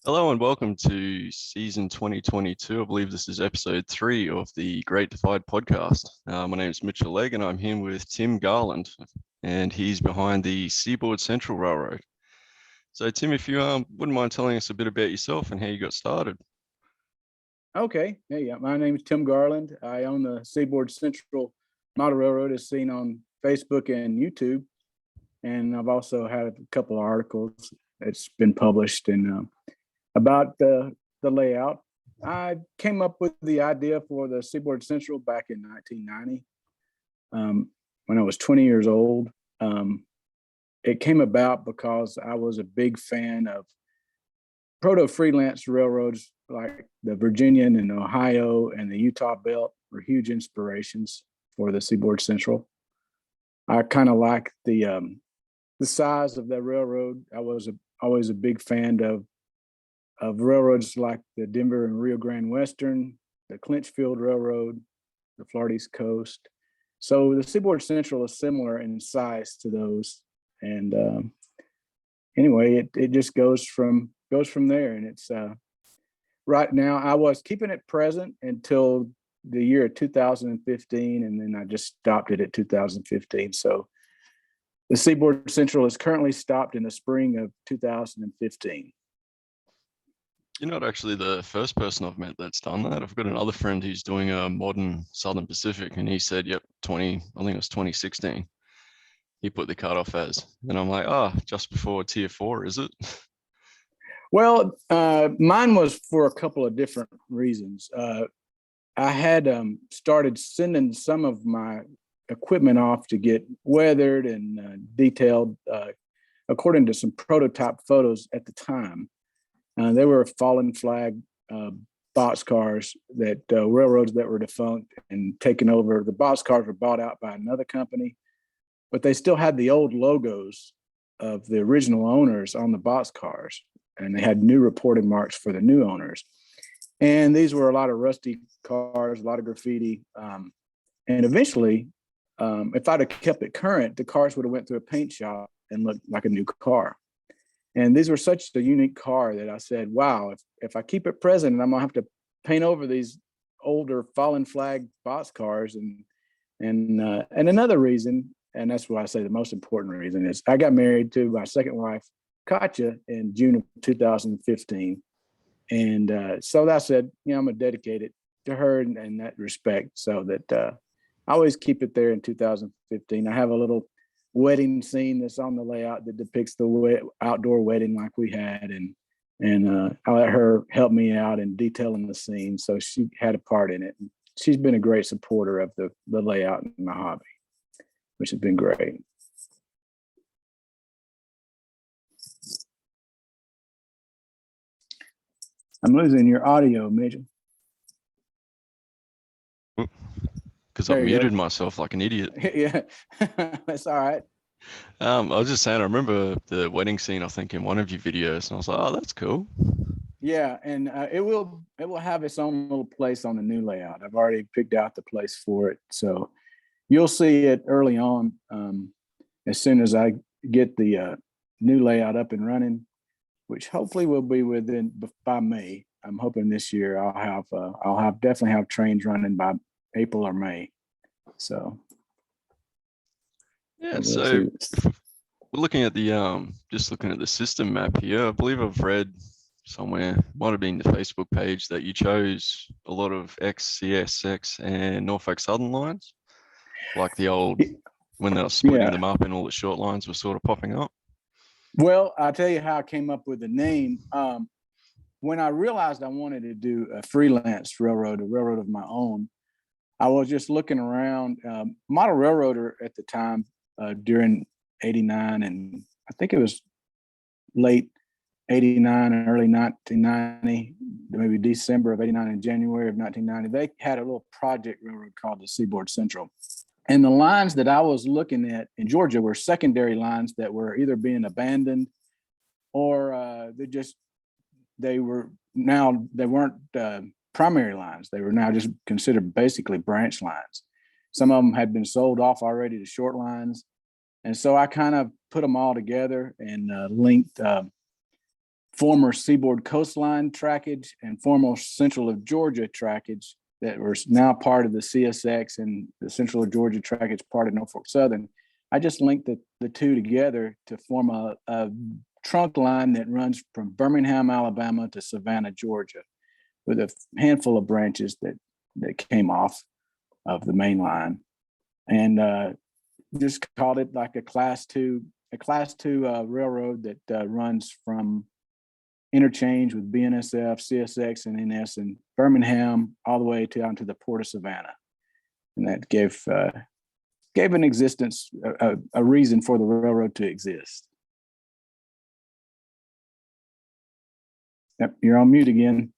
Hello and welcome to season 2022. I believe this is episode 3 of the Great Divide podcast. My name is Mitchell Legg and I'm here with Tim Garland, and he's behind the Seaboard Central Railroad. So Tim, if you wouldn't mind telling us a bit about yourself and how you got started. Okay. Yeah. My name is Tim Garland. I own the Seaboard Central Model Railroad, as seen on Facebook and YouTube. And I've also had a couple of articles that's been published about the layout. I came up with the idea for the Seaboard Central back in 1990 when I was 20 years old. It came about because I was a big fan of proto-freelance railroads like the Virginian and Ohio and the Utah Belt were huge inspirations for the Seaboard Central. I kind of like the size of that railroad. I was always a big fan of railroads like the Denver and Rio Grande Western, the Clinchfield Railroad, the Florida East Coast. So the Seaboard Central is similar in size to those. And anyway, it just goes from there. And it's right now I was keeping it present until the year 2015, and then I just stopped it at 2015. So the Seaboard Central is currently stopped in the spring of 2015. You're not actually the first person I've met that's done that. I've got another friend who's doing a modern Southern Pacific, and he said, yep, I think it was 2016. He put the cutoff as, and I'm like, just before tier 4, is it? Well, mine was for a couple of different reasons. I had started sending some of my equipment off to get weathered and detailed according to some prototype photos at the time. They were fallen flag boxcars that railroads that were defunct and taken over. The boxcars were bought out by another company, but they still had the old logos of the original owners on the boxcars, and they had new reporting marks for the new owners. And these were a lot of rusty cars, a lot of graffiti. And eventually, if I'd have kept it current, the cars would have went through a paint shop and looked like a new car. And these were such a unique car that I said, wow, if I keep it present, I'm gonna have to paint over these older fallen flag boxcars. And another reason, and that's why I say the most important reason, is I got married to my second wife, Katya, in June of 2015. And so I said, I'm gonna dedicate it to her in that respect, so that I always keep it there in 2015. I have a little wedding scene that's on the layout that depicts the outdoor wedding like we had, and I let her help me out in detailing the scene, so she had a part in it. She's been a great supporter of the layout and my hobby, which has been great. I'm losing your audio, Mitchell. Because I muted myself like an idiot. Yeah, that's all right. I was just saying, I remember the wedding scene, I think, in one of your videos, and I was like, that's cool. Yeah, and it will have its own little place on the new layout. I've already picked out the place for it, so you'll see it early on. As soon as I get the new layout up and running, which hopefully will be by May. I'm hoping this year I'll definitely have trains running by April or May. So yeah, so we're looking at the just looking at the system map here. I believe I've read somewhere, might have been the Facebook page, that you chose a lot of XCSX and Norfolk Southern lines, like the old when they were splitting them up and all the short lines were sort of popping up. Well, I'll tell you how I came up with the name. When I realized I wanted to do a freelance railroad, a railroad of my own, I was just looking around. Model Railroader at the time during 89, and I think it was late 89 and early 1990, maybe December of 89 and January of 1990, they had a little project railroad called the Seaboard Central. And the lines that I was looking at in Georgia were secondary lines that were either being abandoned or they weren't primary lines. They were now just considered basically branch lines. Some of them had been sold off already to short lines. And so I kind of put them all together and linked former Seaboard coastline trackage and former Central of Georgia trackage that were now part of the CSX, and the Central of Georgia trackage part of Norfolk Southern. I just linked the two together to form a trunk line that runs from Birmingham, Alabama to Savannah, Georgia, with a handful of branches that came off of the main line, and just called it like a class two railroad that runs from interchange with BNSF, CSX, and NS in Birmingham all the way down to the Port of Savannah, and that gave an existence, a reason for the railroad to exist. Yep, you're on mute again.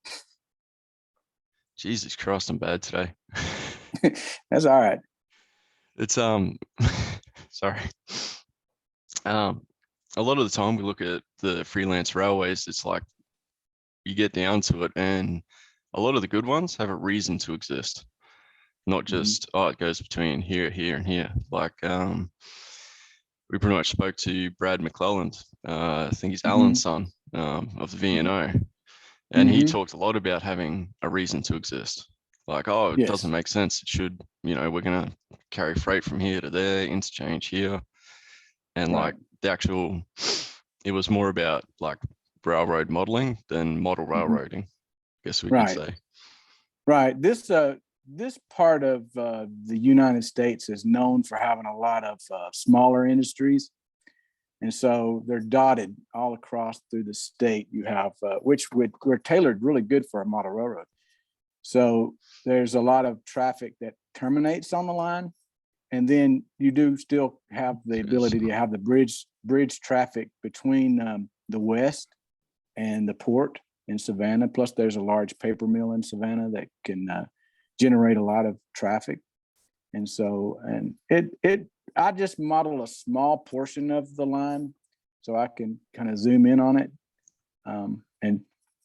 Jesus Christ, I'm bad today. That's all right. It's sorry. A lot of the time we look at the freelance railways, it's like you get down to it, and a lot of the good ones have a reason to exist, not just oh, it goes between here, here, and here. Like we pretty much spoke to Brad McClelland. I think he's Alan's son of the VNO, and he talked a lot about having a reason to exist. Like, oh, it doesn't make sense. It should, we're gonna carry freight from here to there, interchange here, and like the actual, it was more about like railroad modeling than model railroading, I guess we could say. Right. This part of the United States is known for having a lot of smaller industries, and so they're dotted all across through the state. You have which were tailored really good for a model railroad. So there's a lot of traffic that terminates on the line, and then you do still have the ability to have the bridge traffic between the west and the port in Savannah. Plus, there's a large paper mill in Savannah that can generate a lot of traffic. And so, I just model a small portion of the line so I can kind of zoom in on it and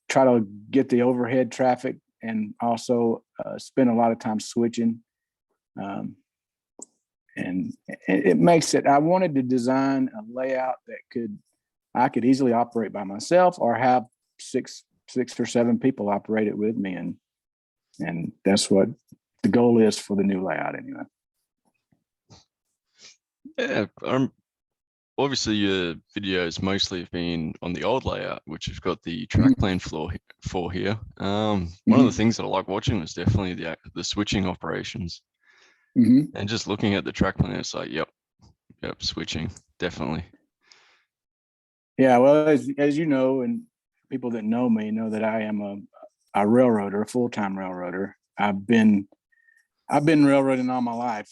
try to get the overhead traffic, and also spend a lot of time switching. And it makes it, I wanted to design a layout that I could easily operate by myself, or have six or seven people operate it with me. And that's what the goal is for the new layout anyway. Yeah, obviously your videos mostly have been on the old layout, which you've got the track plan for here. One of the things that I like watching is definitely the switching operations. And just looking at the track plan, it's like, yep, switching, definitely. Yeah, well, as you know, and people that know me know that I am a railroader, a full-time railroader. I've been railroading all my life.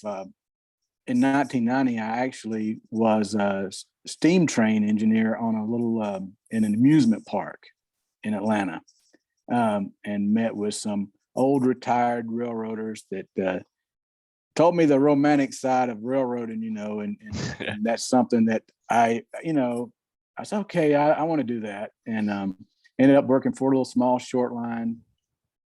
In 1990, I actually was a steam train engineer on a little in an amusement park in Atlanta, and met with some old retired railroaders that told me the romantic side of railroading, and that's something that I said, okay, I want to do that, and ended up working for a little small short line,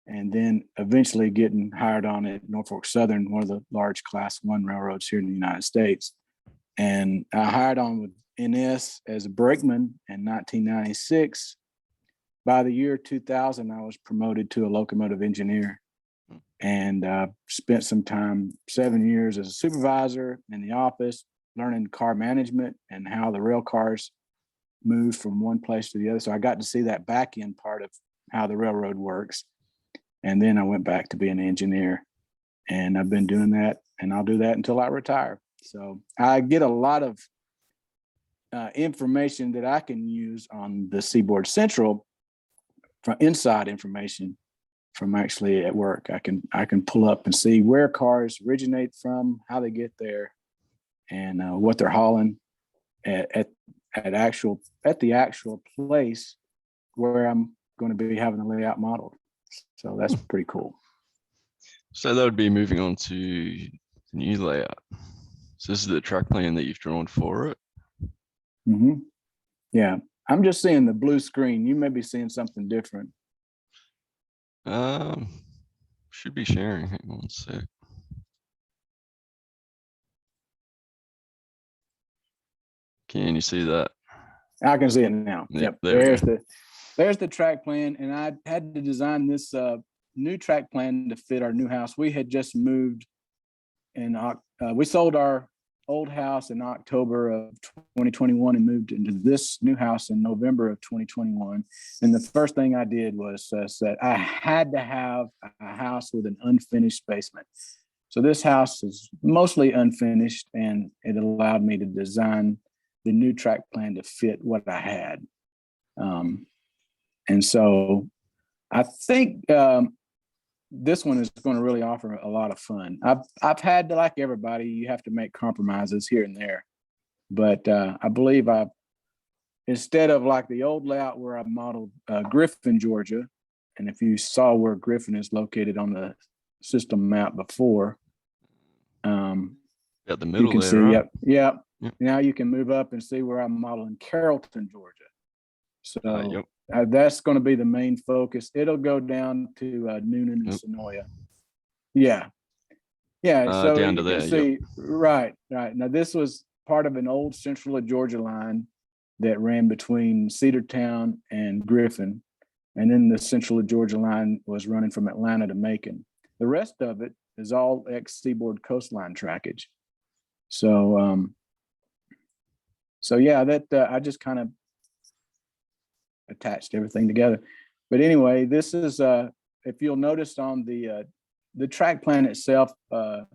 and then eventually getting hired on at Norfolk Southern, one of the large Class 1 railroads here in the United States. And I hired on with NS as a brakeman in 1996. By the year 2000, I was promoted to a locomotive engineer, and spent some time, 7 years, as a supervisor in the office, learning car management and how the rail cars move from one place to the other. So I got to see that back end part of how the railroad works. And then I went back to being an engineer, and I've been doing that, and I'll do that until I retire. So I get a lot of information that I can use on the Seaboard Central, from inside information from actually at work. I can pull up and see where cars originate from, how they get there, and what they're hauling at the actual place where I'm going to be having the layout modeled. So that's pretty cool. So that would be moving on to the new layout. So this is the track plan that you've drawn for it. Yeah, I'm just seeing the blue screen. You may be seeing something different. Should be sharing. Hang on a sec. Can you see that? I can see it now. Yep, There's the there's the track plan. And I had to design this new track plan to fit our new house. We had just moved and we sold our old house in October of 2021 and moved into this new house in November of 2021. And the first thing I did was that I had to have a house with an unfinished basement. So this house is mostly unfinished, and it allowed me to design the new track plan to fit what I had. And so I think this one is going to really offer a lot of fun. I've had to, like everybody, you have to make compromises here and there. But I believe instead of like the old layout where I modeled Griffin, Georgia, and if you saw where Griffin is located on the system map before, at the middle you can there, see, right? yep. Yep. Now you can move up and see where I'm modeling Carrollton, Georgia. So Yep. That's going to be the main focus. It'll go down to Noonan and Yep. Sonoya. Yeah. So down you to there. can see, Yep. right. Now this was part of an old Central of Georgia line that ran between Cedartown and Griffin. And then the Central of Georgia line was running from Atlanta to Macon. The rest of it is all ex-Seaboard coastline trackage. So, yeah, that I just kind of attached everything together. But anyway, this is if you'll notice on the track plan itself, the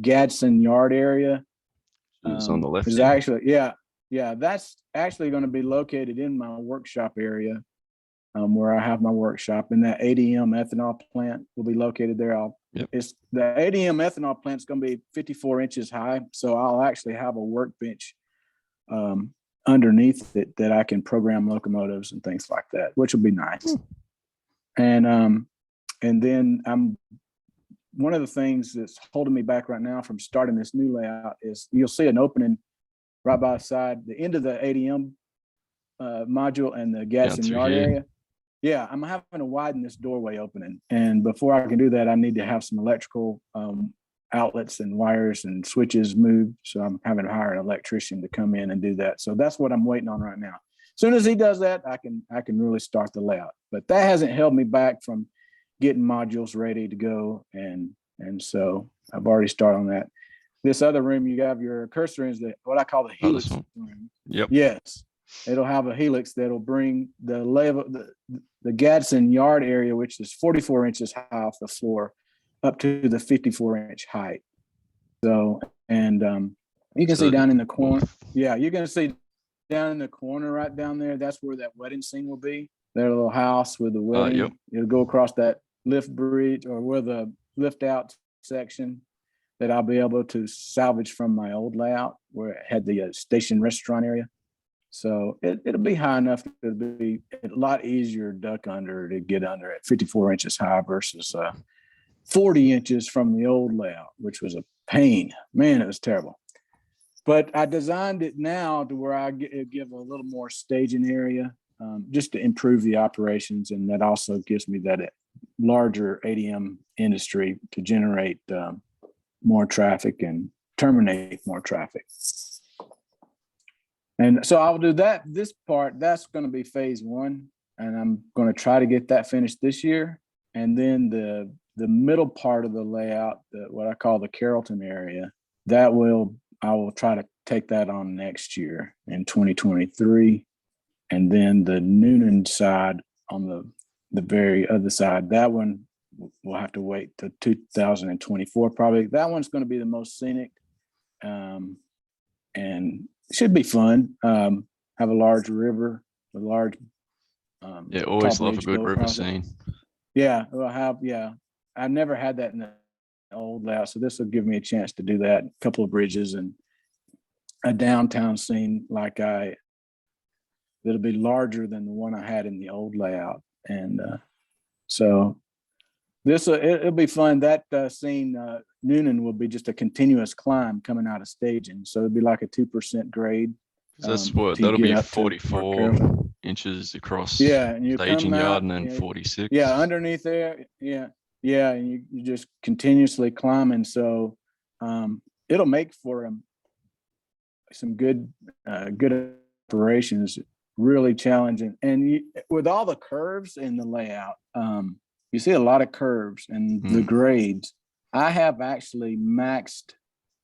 Gadsden Yard area It's on the left. is actually, that's actually going to be located in my workshop area, where I have my workshop, and that ADM ethanol plant will be located there. It's the ADM ethanol plant is going to be 54 inches high, so I'll actually have a workbench underneath it that I can program locomotives and things like that, which will be nice. And then one of the things that's holding me back right now from starting this new layout is you'll see an opening right by the end of the ADM module and the Gadsden Yard area. Yeah, I'm having to widen this doorway opening. And before I can do that, I need to have some electrical outlets and wires and switches moved. So I'm having to hire an electrician to come in and do that. So that's what I'm waiting on right now. As soon as he does that, I can really start the layout. But that hasn't held me back from getting modules ready to go. And so I've already started on that. This other room you have your cursor in is what I call the helix room. Yep. Yes. It'll have a helix that'll bring the level, the Gadsden Yard area, which is 44 inches high off the floor, up to the 54-inch height. So, and you can see down in the corner. Yeah, you're going to see down in the corner right down there. That's where that wedding scene will be. Their little house with the wedding. Yep. It'll go across that lift bridge or where the lift out section that I'll be able to salvage from my old layout where it had the station restaurant area. So it'll be high enough to be a lot easier to duck under, to get under at 54 inches high versus 40 inches from the old layout, which was a pain. Man, it was terrible. But I designed it now to where I give a little more staging area just to improve the operations. And that also gives me that larger ADM industry to generate more traffic and terminate more traffic. And so I'll do that. This part, that's going to be phase one. And I'm going to try to get that finished this year. And then the middle part of the layout, what I call the Carrollton area, I will try to take that on next year in 2023. And then the Noonan side on the very other side, that one we'll have to wait till 2024 probably. That one's going to be the most scenic and should be fun. Have a large river, a large always love a good river scene. Yeah, I've never had that in the old layout, so this will give me a chance to do that. A couple of bridges and a downtown scene that'll be larger than the one I had in the old layout. And so it'll be fun. That scene, Noonan, will be just a continuous climb coming out of staging. So it'll be like a 2% grade. That's that'll be 44 inches across. Yeah, and you staging come yard out, and then 46. Yeah, underneath there. Yeah, and you just continuously climbing. So it'll make for some good operations really challenging. And with all the curves in the layout, you see a lot of curves and the grades. I have actually maxed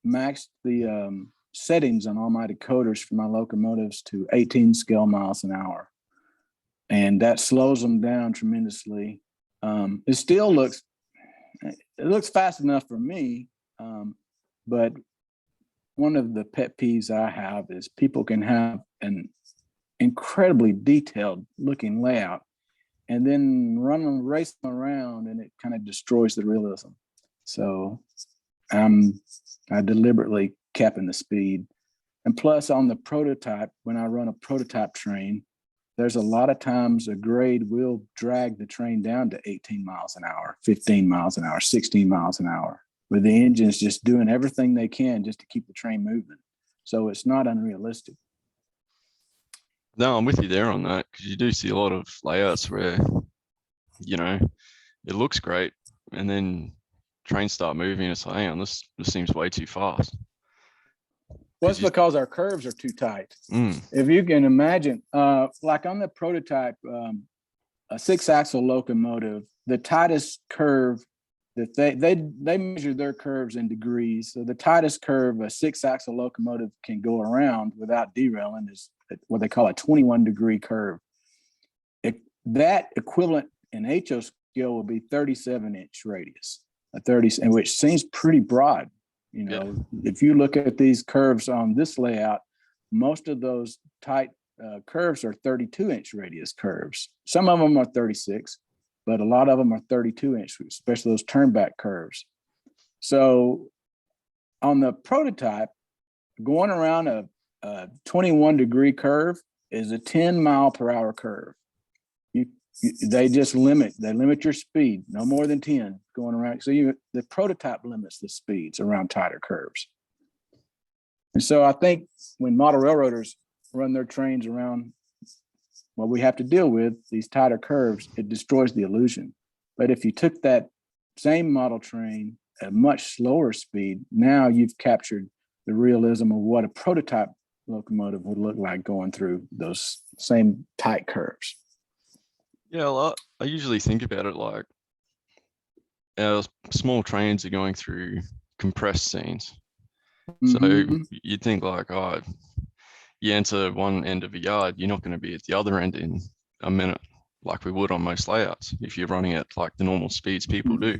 the settings on all my decoders for my locomotives to 18 scale miles an hour. And that slows them down tremendously. It still looks fast enough for me. But one of the pet peeves I have is people can have an incredibly detailed looking layout and then race them around, and it kind of destroys the realism. So I deliberately capping the speed. And plus on the prototype, when I run a prototype train, there's a lot of times a grade will drag the train down to 18 miles an hour, 15 miles an hour, 16 miles an hour, with the engines just doing everything they can just to keep the train moving. So it's not unrealistic. No, I'm with you there on that, because you do see a lot of layouts where, it looks great, and then trains start moving. It's like, hang on, this seems way too fast. Well, it's because our curves are too tight. If you can imagine, like on the prototype, a 6-axle locomotive, the tightest curve that they measure their curves in degrees. So the tightest curve a 6-axle locomotive can go around without derailing is what they call a 21-degree curve. That equivalent in HO scale would be 37-inch radius, which seems pretty broad. If you look at these curves on this layout, most of those tight curves are 32-inch radius curves. Some of them are 36, but a lot of them are 32-inch, especially those turnback curves. So on the prototype, going around a 21-degree curve is a 10-mile-per-hour curve. They limit your speed, no more than 10 going around. So the prototype limits the speeds around tighter curves. And so I think when model railroaders run their trains around what we have to deal with, these tighter curves, it destroys the illusion. But if you took that same model train at much slower speed, now you've captured the realism of what a prototype locomotive would look like going through those same tight curves. Yeah, well, I usually think about it like our small trains are going through compressed scenes. So you'd think like, oh, you enter one end of a yard, you're not going to be at the other end in a minute like we would on most layouts if you're running at like the normal speeds people do.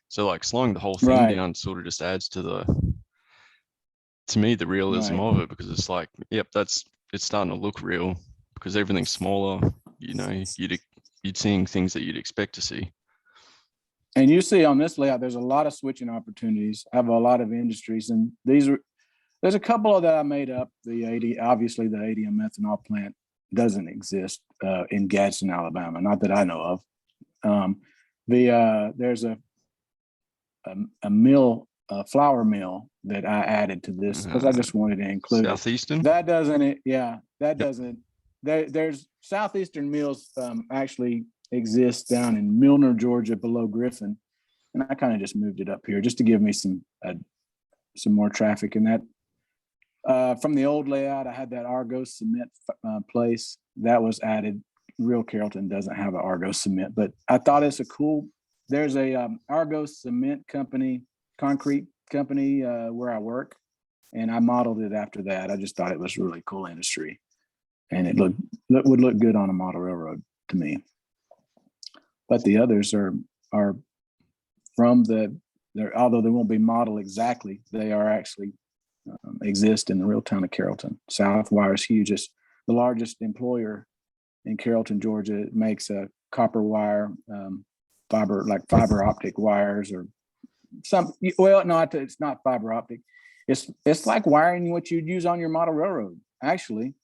So like slowing the whole thing down sort of just adds to me, the realism of it, because it's like, yep, it's starting to look real because everything's smaller. You'd seeing things that you'd expect to see. And you see on this layout, there's a lot of switching opportunities. I have a lot of industries, and there's a couple of that I made up. Obviously the ADM ethanol plant doesn't exist in Gadsden, Alabama, not that I know of. There's a mill, a flour mill that I added to this because I just wanted to include Southeastern. That doesn't. Yeah, that doesn't. There's Southeastern mills actually exist down in Milner, Georgia, below Griffin, and I kind of just moved it up here just to give me some more traffic in that. From the old layout, I had that Argos cement place that was added. Real Carrollton doesn't have an Argos cement, but I thought it's a cool. There's a Argos cement company, concrete company where I work, and I modeled it after that. I just thought it was a really cool industry, and it would look good on a model railroad to me. But the others are from although they won't be modeled exactly, they are actually exist in the real town of Carrollton. Southwire is huge. It's the largest employer in Carrollton, Georgia. It makes a copper wire, fiber optic wires, or some. Well, no, it's not fiber optic. It's like wiring what you'd use on your model railroad. Actually,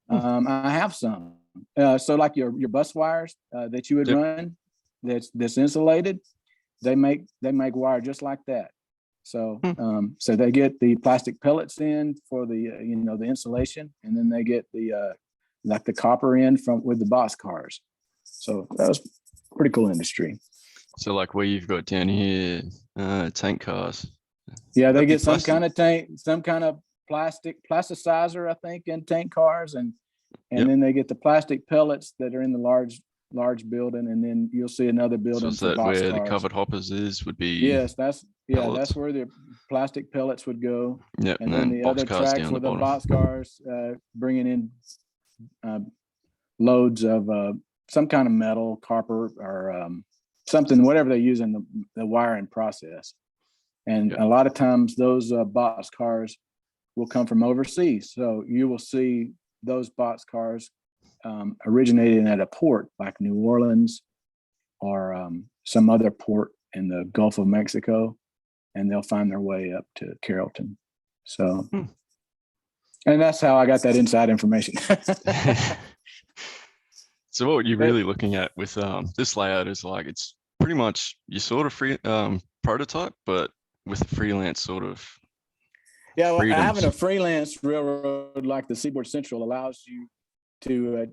I have some. So like your bus wires that you would run, that's insulated. They make wire just like that. So so they get the plastic pellets in for the the insulation, and then they get the like the copper in with the boxcars. So that was pretty cool industry. So like where you've got down here, tank cars. Yeah, they get some kind of tank, some kind of plasticizer, I think, in tank cars, and And Yep. then they get the plastic pellets that are in the large building, and then you'll see another So building is for that where the boxcars. covered hoppers would be? Yes, that's pellets? where the plastic pellets would go. Yep. And then the other boxcars tracks down were the the bottom. boxcars, bringing in loads of some kind of metal, copper, or something, whatever they use in the wiring process. And Yep. a lot of times those boxcars will come from overseas. So you will see those boxcars originating at a port like New Orleans or some other port in the Gulf of Mexico, and they'll find their way up to Carrollton. So, and that's how I got that inside information. So what you're really looking at with this layout is like, it's pretty much your sort of free prototype, but with a freelance sort of Yeah, well, freedoms. having a freelance railroad like the Seaboard Central allows you to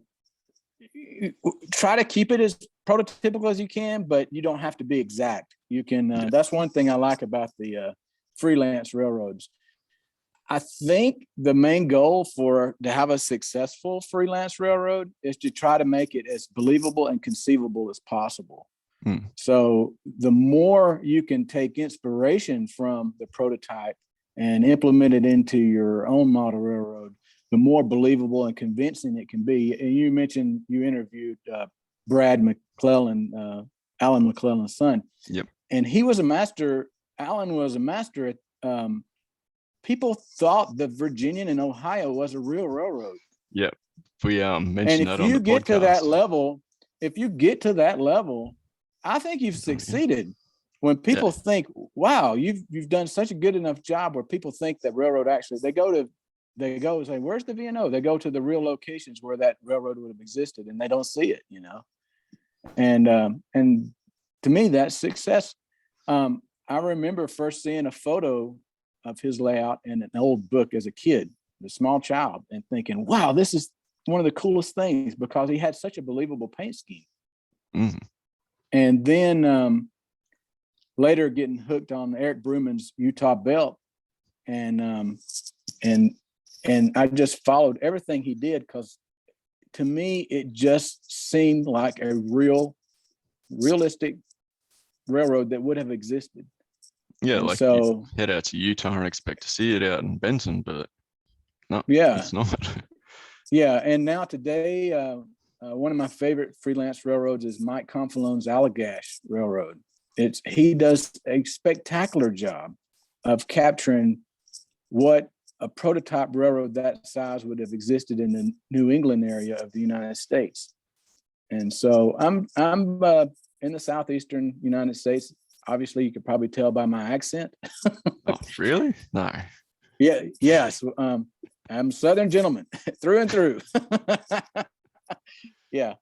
try to keep it as prototypical as you can, but you don't have to be exact. You can. That's one thing I like about the freelance railroads. I think the main goal to have a successful freelance railroad is to try to make it as believable and conceivable as possible. So the more you can take inspiration from the prototype and implement it into your own model railroad, the more believable and convincing it can be. And you mentioned you interviewed Brad McClellan, Alan McClellan's son. Yep. And he was a master. Alan was a master at people thought the Virginian and Ohio was a real railroad. Yeah, we mentioned that on the podcast. And if you get to that level, I think you've succeeded. When people think, "Wow, you've done such a good enough job," where people think that railroad actually, they go and say, "Where's the VNO?" They go to the real locations where that railroad would have existed, and they don't see it, you know. And to me, that's success. I remember first seeing a photo of his layout in an old book as a kid, a small child, and thinking, wow, this is one of the coolest things, because he had such a believable paint scheme. Mm-hmm. And then later getting hooked on Eric Bruman's Utah Belt, and I just followed everything he did, because to me, it just seemed like a realistic railroad that would have existed. Yeah, and like so you head out to Utah and expect to see it out in Benton, but no, it's not. Yeah, and now today, one of my favorite freelance railroads is Mike Confalone's Allagash Railroad. He does a spectacular job of capturing what a prototype railroad that size would have existed in the New England area of the United States. And so I'm in the southeastern United States. Obviously, you could probably tell by my accent. Oh, really? No. Yeah. Yes. I'm a Southern gentleman through and through. Yeah.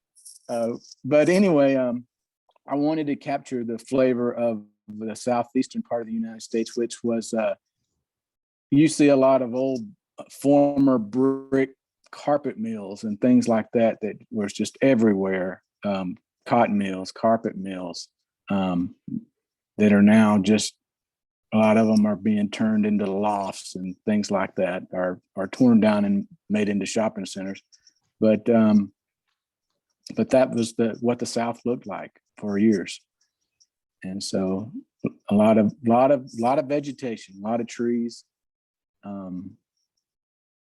But anyway, I wanted to capture the flavor of the southeastern part of the United States, which was you see a lot of old former brick carpet mills and things like that was just everywhere. Cotton mills, carpet mills, that are now just, a lot of them are being turned into lofts and things like that, are torn down and made into shopping centers. But that was what the South looked like for years. And so a lot of vegetation, a lot of trees.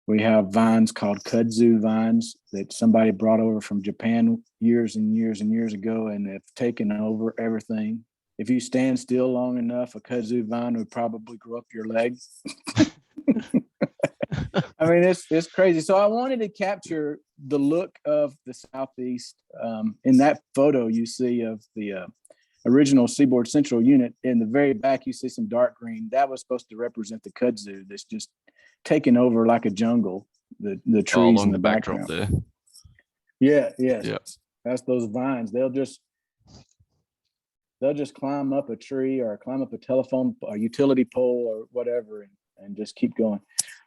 We have vines called kudzu vines that somebody brought over from Japan years and years and years ago, and have taken over everything. If you stand still long enough, a kudzu vine would probably grow up your leg. I mean, it's crazy. So I wanted to capture the look of the Southeast. In that photo you see of the original Seaboard Central unit, in the very back you see some dark green. That was supposed to represent the kudzu that's just taken over like a jungle, the trees in the background there. Yeah, yes. Yeah. That's those vines. They'll just climb up a tree or climb up a utility pole or whatever, and just keep going.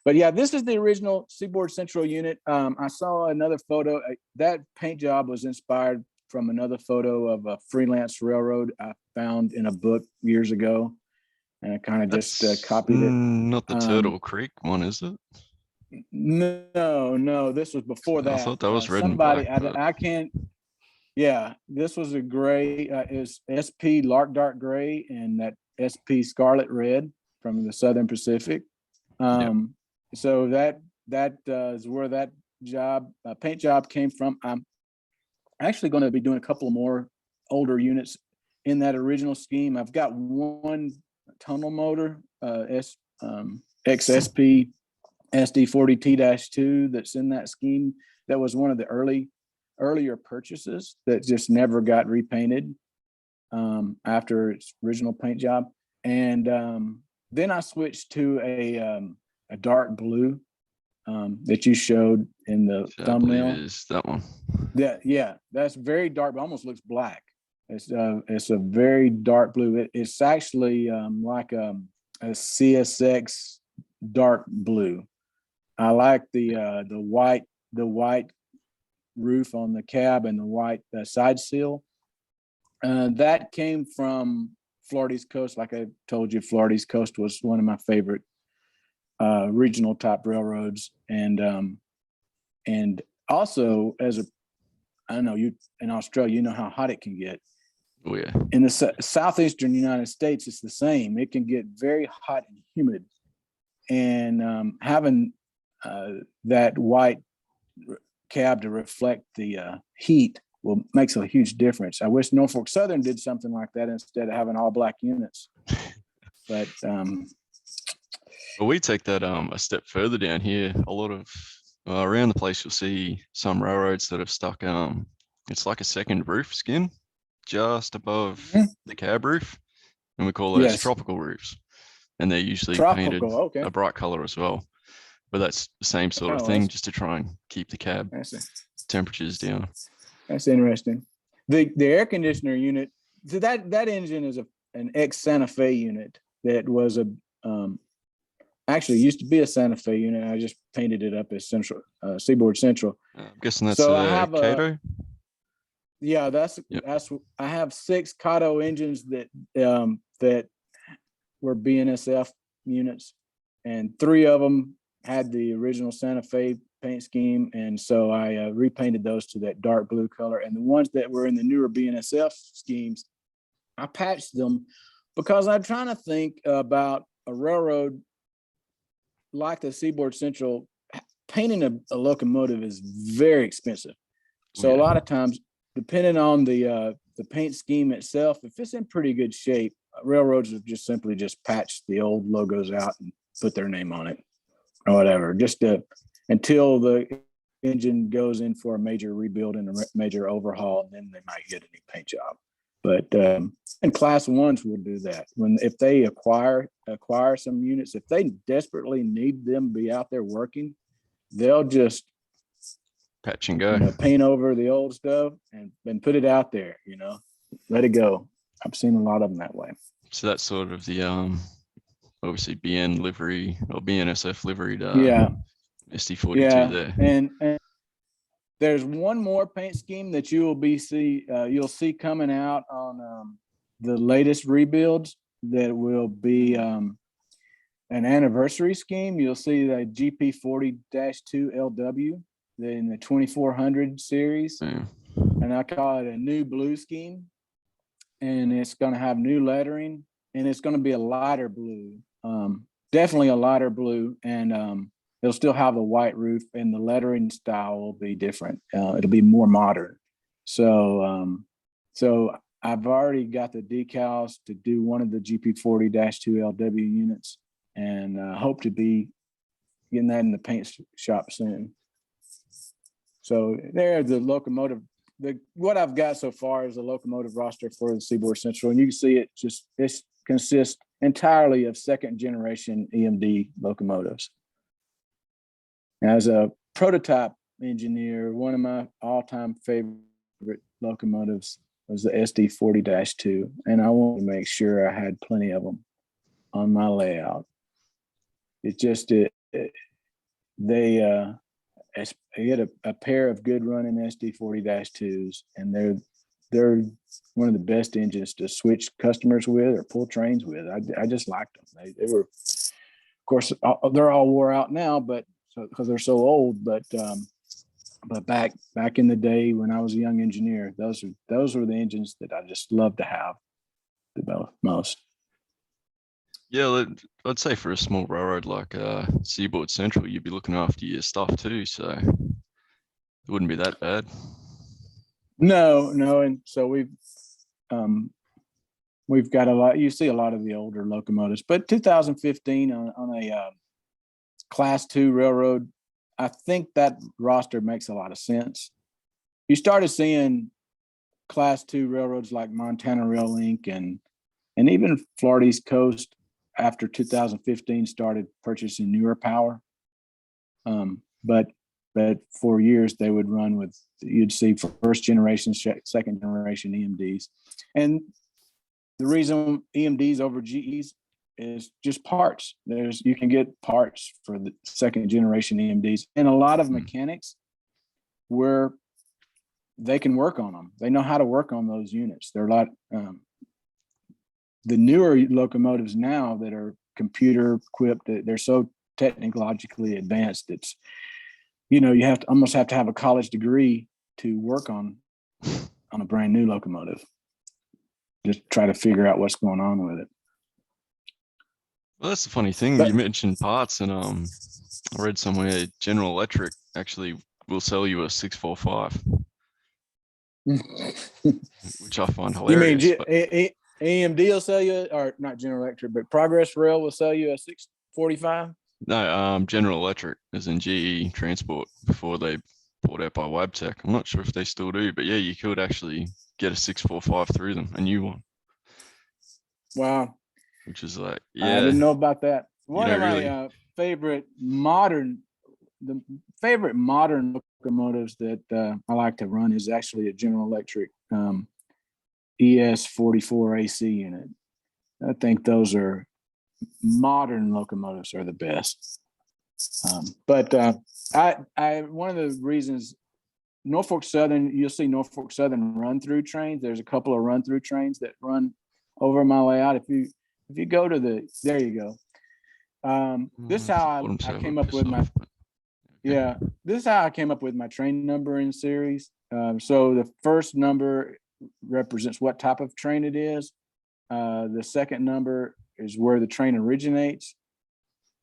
But yeah, this is the original Seaboard Central unit. I saw another photo. That paint job was inspired from another photo of a freelance railroad I found in a book years ago, and I kind of just copied it. Not the Turtle Creek one, is it? No, this was before I that. thought that was red and black. But I can't. Yeah, this was a gray. Is SP Lark Dark Gray and that SP Scarlet Red from the Southern Pacific. So that is where that paint job came from. I'm actually going to be doing a couple more older units in that original scheme. I've got one tunnel motor, XSP SD40T-2 that's in that scheme. That was one of the earlier purchases that just never got repainted after its original paint job. And then I switched to a dark blue that you showed in the thumbnail. Is that one? Yeah, that's very dark, but almost looks black. It's a very dark blue. It's actually like a CSX dark blue. I like the white roof on the cab and the white side seal. That came from Florida East Coast. Like I told you, Florida East Coast was one of my favorite regional type railroads, and also I know you in Australia, you know how hot it can get. Oh yeah. In the southeastern United States, it's the same. It can get very hot and humid, and having that white cab to reflect the heat makes a huge difference. I wish Norfolk Southern did something like that instead of having all black units. But well, we take that a step further down here. A lot of around the place, you'll see some railroads that have stuck it's like a second roof skin just above the cab roof, and we call those tropical roofs, and they're usually painted a bright color as well. But that's the same sort of thing, just to try and keep the cab temperatures down. That's interesting. The air conditioner unit, that engine is an ex Santa Fe unit that was actually used to be a Santa Fe unit. I just painted it up as Seaboard Central. I'm guessing that's a Cato. Yeah, that's I have 6 Cato engines that were BNSF units, and 3 of them had the original Santa Fe paint scheme, and so I repainted those to that dark blue color. And the ones that were in the newer BNSF schemes, I patched them because I'm trying to think about a railroad like the Seaboard Central. Painting a locomotive is very expensive, so a lot of times, depending on the paint scheme itself, if it's in pretty good shape, railroads have just simply patched the old logos out and put their name on it or whatever, just until the engine goes in for a major rebuild and a major overhaul, and then they might get a new paint job. But and class ones will do that if they acquire some units. If they desperately need them to be out there working, they'll just patch and go, paint over the old stuff and put it out there. Let it go. I've seen a lot of them that way. So that's sort of the obviously BN livery or BNSF liveried SD42 there. And there's one more paint scheme that you'll see coming out on the latest rebuilds that will be an anniversary scheme. You'll see the GP40-2 LW in the 2400 series, and I call it a new blue scheme, and it's going to have new lettering, and it's going to be a lighter blue, definitely a lighter blue, and it'll still have the white roof, and the lettering style will be different. It'll be more modern. So I've already got the decals to do one of the GP40-2 LW units, and hope to be getting that in the paint shop soon. So there's the locomotive. What I've got so far is a locomotive roster for the Seaboard Central, and you can see it consists entirely of second generation EMD locomotives. As a prototype engineer, one of my all-time favorite locomotives was the SD40-2, and I wanted to make sure I had plenty of them on my layout. I get a pair of good running SD40-2s, and they're one of the best engines to switch customers with or pull trains with. I just liked them. They were, of course, they're all wore out now, but because they're so old. But back in the day when I was a young engineer, those were the engines that I just loved to have the most. Yeah, I'd say for a small railroad like Seaboard Central, you'd be looking after your stuff too, so it wouldn't be that bad. No, and so we've got a lot. You see a lot of the older locomotives, but 2015 on a Class 2 railroad, I think that roster makes a lot of sense. You started seeing Class 2 railroads like Montana Rail Link and even Florida East Coast after 2015 started purchasing newer power. But for years they would run with, you'd see first generation, second generation EMDs. And the reason EMDs over GEs is just parts. You can get parts for the second generation EMDs, and a lot of mechanics where they can work on them. They know how to work on those units. They're a lot, the newer locomotives now that are computer equipped, they're so technologically advanced. It's, you almost have to have a college degree to work on a brand new locomotive. Just try to figure out what's going on with it. Well, that's the funny thing. You mentioned parts, and I read somewhere General Electric actually will sell you a 645, which I find hilarious. You mean AMD will sell you, or not General Electric, but Progress Rail will sell you a 645? No, General Electric, as in GE Transport, before they bought out by Wabtec. I'm not sure if they still do, but yeah, you could actually get a 645 through them, a new one. Wow. Which is like, yeah. I didn't know about that. One of my really... favorite modern locomotives that I like to run is actually a General Electric ES44 AC unit. I think those are modern locomotives are the best. But one of the reasons Norfolk Southern, you'll see Norfolk Southern run through trains. There's a couple of run through trains that run over my layout. If you go to there you go. This is how I came up with this is how I came up with my train numbering series. So the first number represents what type of train it is. The second number is where the train originates.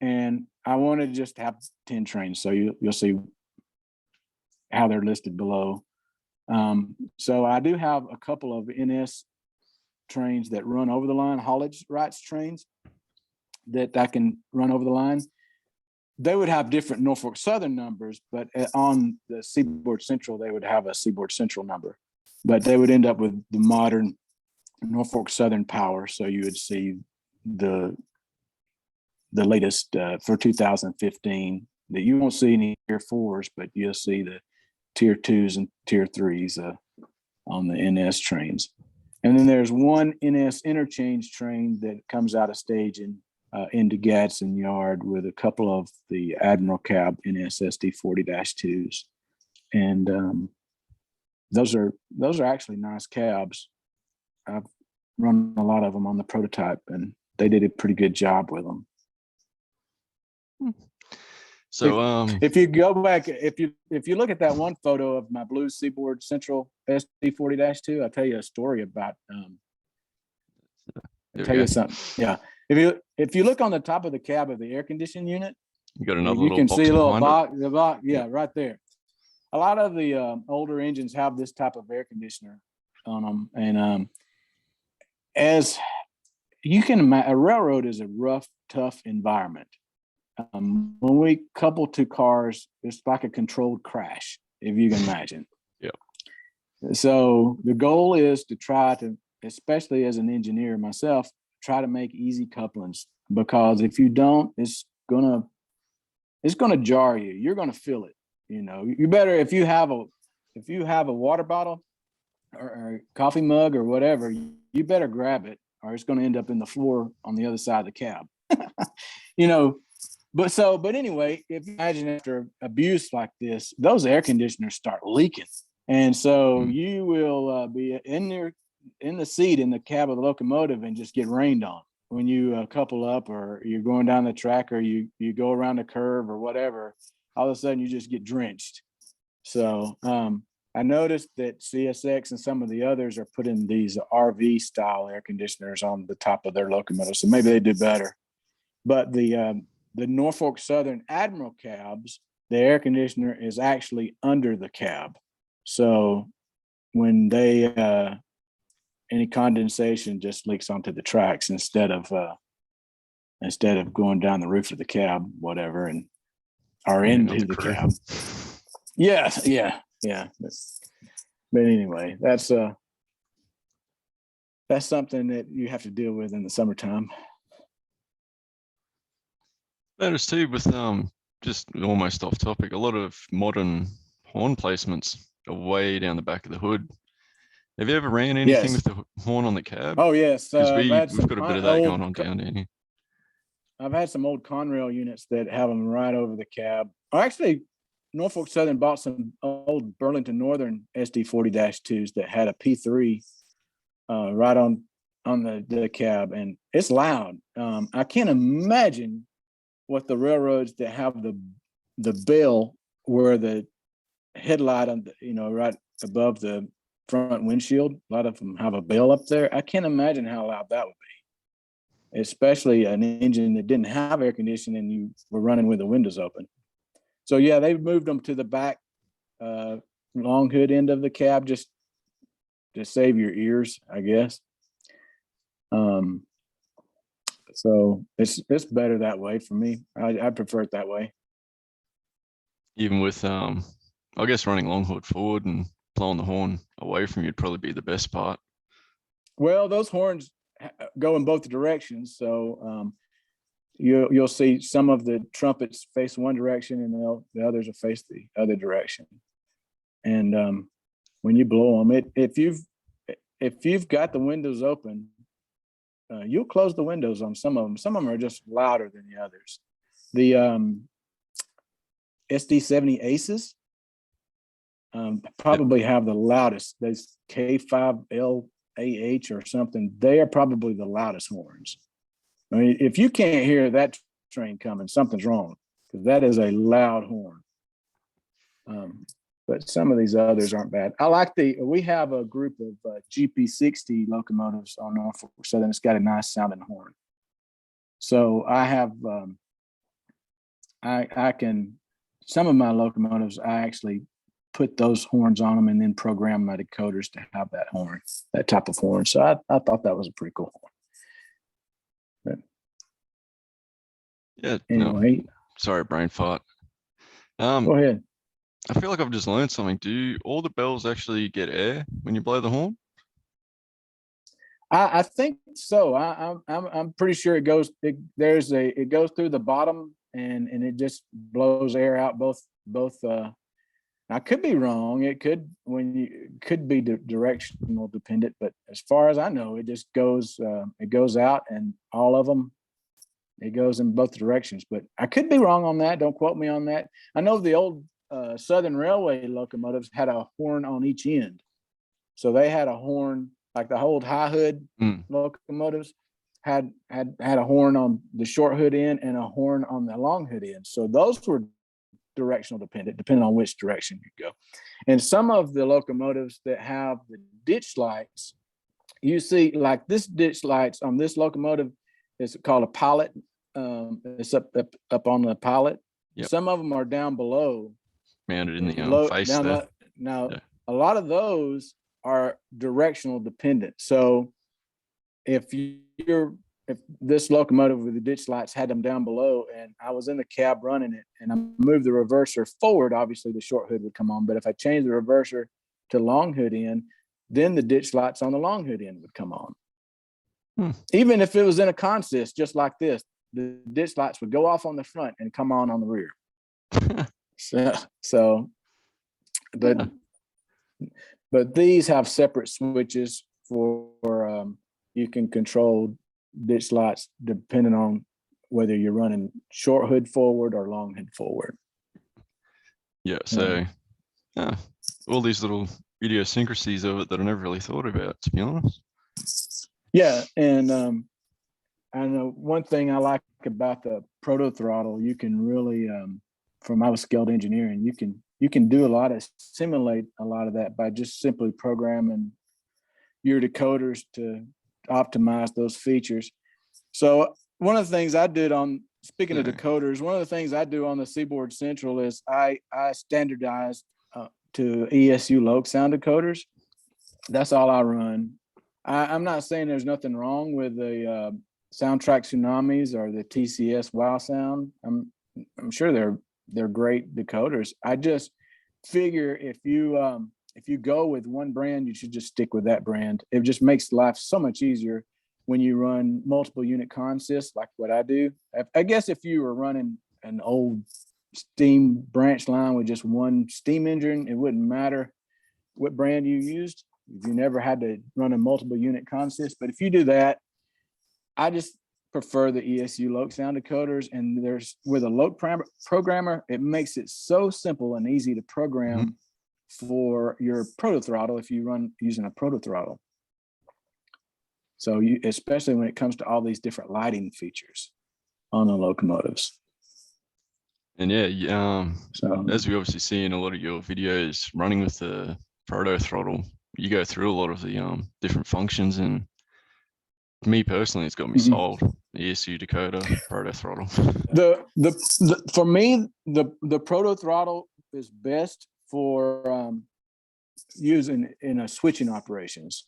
And I wanted to just have 10 trains. So you'll see how they're listed below. So I do have a couple of NS trains that run over the line, haulage rights trains that I can run over the line. They would have different Norfolk Southern numbers, but on the Seaboard Central, they would have a Seaboard Central number, but they would end up with the modern Norfolk Southern power. So you would see the latest for 2015 that you won't see any tier 4s, but you'll see the tier 2s and tier 3s on the NS trains. And then there's one NS interchange train that comes out of staging into Gadsden Yard with a couple of the Admiral Cab NS SD40-2s. And those are actually nice cabs. I've run a lot of them on the prototype, and they did a pretty good job with them. So if you go back, if you look at that one photo of my blue Seaboard Central SD40-2, I'll tell you a story about I'll tell you something. Yeah. If you look on the top of the cab of the air conditioning unit, you got another you can see a little box, yeah, right there. A lot of the older engines have this type of air conditioner on them, and as you can imagine, a railroad is a rough, tough environment. When we couple two cars, it's like a controlled crash, if you can imagine. Yeah. So the goal is to try to, especially as an engineer myself, try to make easy couplings, because if you don't, it's gonna jar you. You're gonna feel it. You better, if you have a water bottle or a coffee mug or whatever, you better grab it, or it's going to end up in the floor on the other side of the cab. But anyway, if you imagine after abuse like this, those air conditioners start leaking, and so you will be in the seat in the cab of the locomotive and just get rained on when you couple up, or you're going down the track, or you go around a curve or whatever. all of a sudden you just get drenched. So I noticed that CSX and some of the others are putting these RV style air conditioners on the top of their locomotives, so maybe they do better. But the Norfolk Southern Admiral cabs, the air conditioner is actually under the cab. So when they any condensation just leaks onto the tracks instead of going down the roof of the cab, whatever, and or into the cab. Yeah. But anyway, that's something that you have to deal with in the summertime. Notice too with just almost off topic, a lot of modern horn placements are way down the back of the hood. Have you ever ran anything with the horn on the cab? Oh yes, because we've got a bit of that going on down here. I've had some old Conrail units that have them right over the cab. Oh, actually, Norfolk Southern bought some old Burlington Northern SD40-2s that had a P3 right on the cab, and it's loud. I can't imagine what the railroads that have the bell where the headlight on right above the front windshield. A lot of them have a bell up there. I can't imagine how loud that would be, especially an engine that didn't have air conditioning and you were running with the windows open. So yeah, they moved them to the back long hood end of the cab just to save your ears, I guess. So it's better that way for me. I prefer it that way. Even with I guess running long hood forward and blowing the horn away from you would probably be the best part. Well, those horns go in both directions, so you'll see some of the trumpets face one direction and the others will face the other direction. And when you blow them, if you've got the windows open, you'll close the windows on some of them. Some of them are just louder than the others. The SD70 Aces probably have the loudest. Those K5LAH or something. They are probably the loudest horns. I mean, if you can't hear that train coming, something's wrong, because that is a loud horn. But some of these others aren't bad. We have a group of GP60 locomotives on Norfolk Southern. It's got a nice sounding horn. So I have, some of my locomotives, I actually put those horns on them and then program my decoders to have that type of horn. So I thought that was a pretty cool horn. But yeah. Anyway. No, sorry, brain fart. Go ahead. I feel like I've just learned something. Do all the bells actually get air when you blow the horn? I think so. I'm pretty sure it goes through the bottom and it just blows air out both. I could be wrong. It could be directional dependent, but as far as I know, it just goes out, and all of them, it goes in both directions. But I could be wrong on that. Don't quote me on that. I know the old Southern Railway locomotives had a horn on each end, so they had a horn like the old high hood locomotives had a horn on the short hood end and a horn on the long hood end. So those were directional dependent, depending on which direction you go. And some of the locomotives that have the ditch lights, you see, like this ditch lights on this locomotive is called a pilot. It's up on the pilot. Yep. Some of them are down below, mounted in the face there. Now, a lot of those are directional dependent. So if this locomotive with the ditch lights had them down below and I was in the cab running it and I moved the reverser forward, obviously the short hood would come on. But if I changed the reverser to long hood end, then the ditch lights on the long hood end would come on. Even if it was in a consist, just like this, the ditch lights would go off on the front and come on the rear. But these have separate switches for you can control ditch lights depending on whether you're running short hood forward or long hood forward. Yeah, so all these little idiosyncrasies of it that I never really thought about, to be honest. Yeah, and I know one thing I like about the Protothrottle, you can really I was skilled engineering, you can do simulate a lot of that by just simply programming your decoders to optimize those features. So one of the things I did speaking of decoders, one of the things I do on the Seaboard Central is I standardized to ESU loc sound decoders. That's all I run. I'm not saying there's nothing wrong with the Soundtrack Tsunamis or the TCS Wow Sound. I'm sure they're great decoders. I just figure if you go with one brand, you should just stick with that brand. It just makes life so much easier when you run multiple unit consists like what I do. I guess if you were running an old steam branch line with just one steam engine, it wouldn't matter what brand you used. You never had to run a multiple unit consist. But if you do that, I just prefer the ESU loc sound decoders. And with a loc programmer, it makes it so simple and easy to program for your Protothrottle if you run using a Protothrottle. So especially when it comes to all these different lighting features on the locomotives. And yeah, so as we obviously see in a lot of your videos running with the Protothrottle, you go through a lot of the different functions, and me personally, it's got me sold. The ESU decoder, Protothrottle. For me, the Protothrottle is best for using in a switching operations.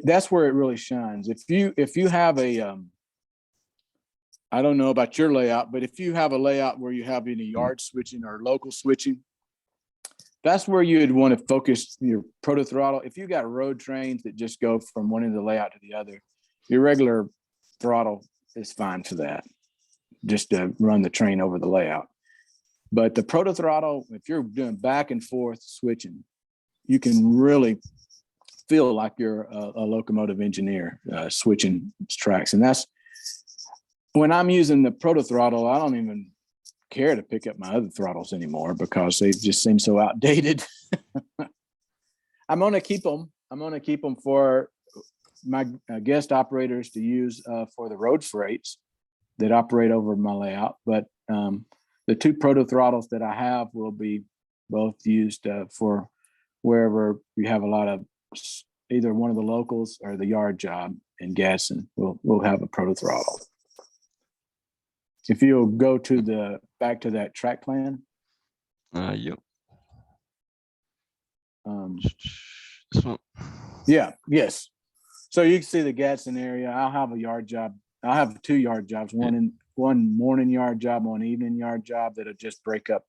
That's where it really shines. If you have a I don't know about your layout, but if you have a layout where you have any yard switching or local switching, that's where you'd want to focus your Protothrottle. If you got road trains that just go from one end of the layout to the other, your regular throttle is fine for that, just to run the train over the layout. But the Protothrottle, if you're doing back and forth switching, you can really feel like you're a locomotive engineer switching tracks. And that's when I'm using the Protothrottle, I don't even care to pick up my other throttles anymore because they just seem so outdated. I'm going to keep them. I'm going to keep them for my guest operators to use for the road freights that operate over my layout. But the two Protothrottles that I have will be both used for wherever you have a lot of either one of the locals or the yard job in Gadsden. We'll have a Protothrottle. If you'll go to back to that track plan. Yep. This one. Yeah. Yes. So you can see the Gadsden area. I'll have a yard job. I'll have 2 yard jobs. One morning yard job, one evening yard job that'll just break up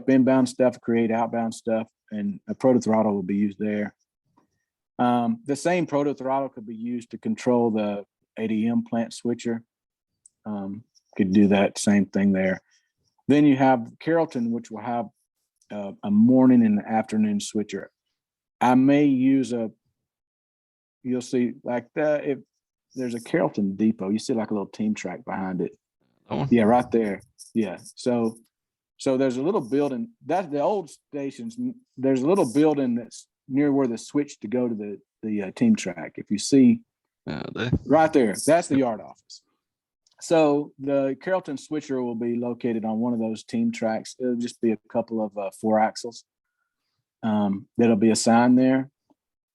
inbound stuff, create outbound stuff, and a Protothrottle will be used there. The same Protothrottle could be used to control the ADM plant switcher. Could do that same thing there. Then you have Carrollton, which will have a morning and afternoon switcher. I may use you'll see like that. If there's a Carrollton depot, you see like a little team track behind it. Oh. Yeah, right there. Yeah. So there's a little building that's the old stations. There's a little building that's near where the switch to go to the team track. If you see right there, that's the yard office. So the Carrollton switcher will be located on one of those team tracks. It'll just be a couple of 4 axles that'll be assigned there.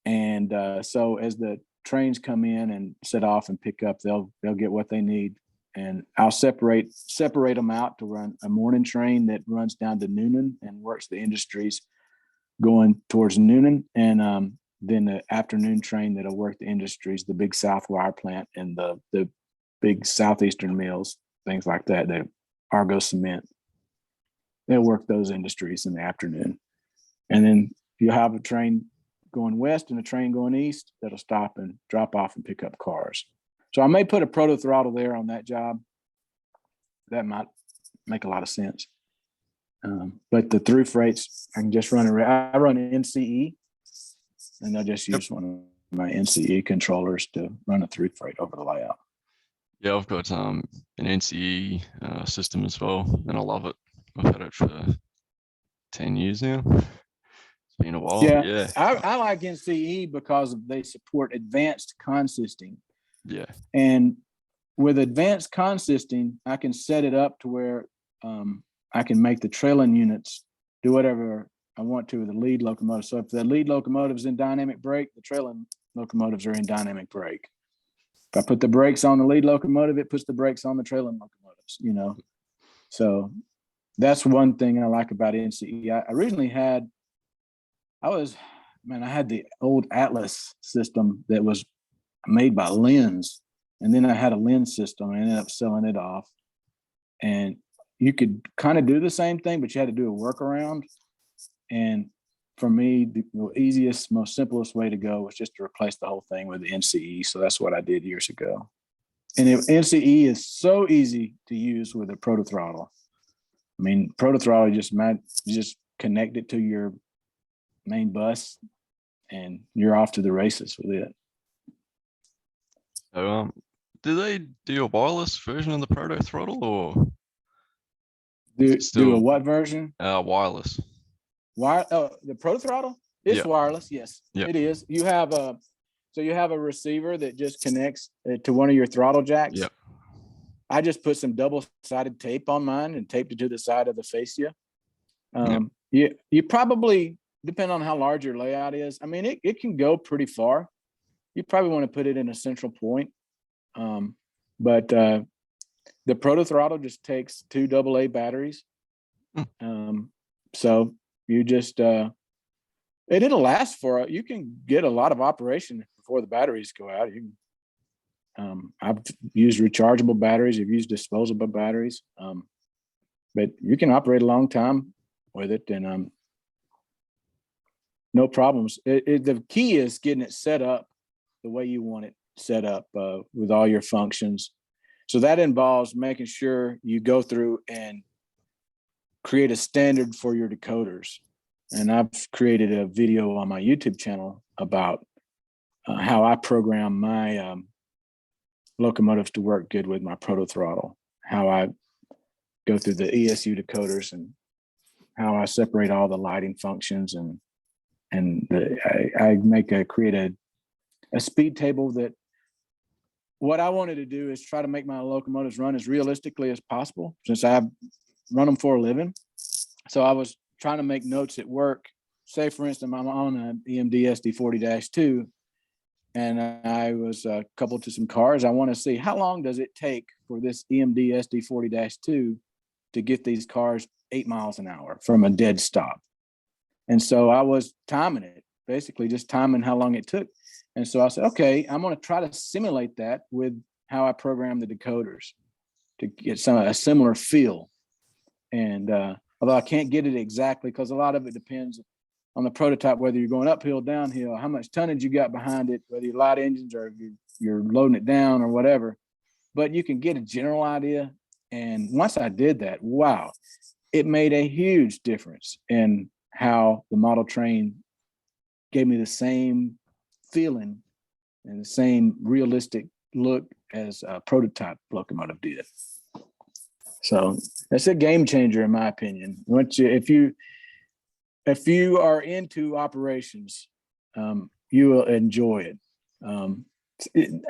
And so as the trains come in and set off and pick up, they'll get what they need. And I'll separate them out to run a morning train that runs down to Noonan and works the industries going towards Noonan. And then the afternoon train that'll work the industries, the big South Wire plant and the big Southeastern mills, things like that, the Argo Cement. They'll work those industries in the afternoon. And then you'll have a train going west and a train going east that'll stop and drop off and pick up cars. So I may put a Protothrottle there on that job. That might make a lot of sense. But the through freights, I can just run I run NCE, and I'll just use one of my NCE controllers to run a through freight over the layout. Yeah, I've got an NCE system as well, and I love it. I've had it for 10 years now. It's been a while. Yeah. I like NCE because they support advanced consisting. Yeah. And with advanced consisting, I can set it up to where I can make the trailing units do whatever I want to with the lead locomotive. So if the lead locomotive is in dynamic brake, the trailing locomotives are in dynamic brake. If I put the brakes on the lead locomotive, it puts the brakes on the trailing locomotives, you know. So that's one thing I like about NCE. I originally had, I had the old Atlas system that was made by Lens. And then I had a Lens system. I ended up selling it off. And you could kind of do the same thing, but you had to do a workaround. And for me, the easiest, most simplest way to go was just to replace the whole thing with the NCE. So that's what I did years ago. And NCE is so easy to use with a Protothrottle. I mean, Protothrottle you just connect it to your main bus and you're off to the races with it. So, do they do a wireless version of the Protothrottle, or do a what version? Wireless. The Protothrottle? It's Yeah. wireless. Yes, Yeah. It is. You have a receiver that just connects to one of your throttle jacks. Yeah. I just put some double-sided tape on mine and taped it to the side of the fascia. You probably, depend on how large your layout is. I mean, it can go pretty far. You probably want to put it in a central point. But the Protothrottle just takes 2 AA batteries. So you just, it'll last you can get a lot of operation before the batteries go out. I've used rechargeable batteries. I've used disposable batteries. But you can operate a long time with it, and no problems. The key is getting it set up the way you want it set up with all your functions. So that involves making sure you go through and create a standard for your decoders. And I've created a video on my YouTube channel about how I program my locomotives to work good with my Protothrottle, how I go through the ESU decoders and how I separate all the lighting functions, and I create a speed table that what I wanted to do is try to make my locomotives run as realistically as possible, since I run them for a living. So I was trying to make notes at work. Say, for instance, I'm on an EMD SD40-2, and I was coupled to some cars. I want to see how long does it take for this EMD SD40-2 to get these cars 8 miles an hour from a dead stop. And so I was timing it, basically just timing how long it took. And so I said, okay, I'm going to try to simulate that with how I program the decoders to get a similar feel. And although I can't get it exactly, because a lot of it depends on the prototype, whether you're going uphill, downhill, how much tonnage you got behind it, whether you're light engines or you're loading it down or whatever. But you can get a general idea. And once I did that, wow, it made a huge difference in how the model train gave me the same feeling and the same realistic look as a prototype locomotive did. So that's a game changer, in my opinion. If you are into operations, you will enjoy it.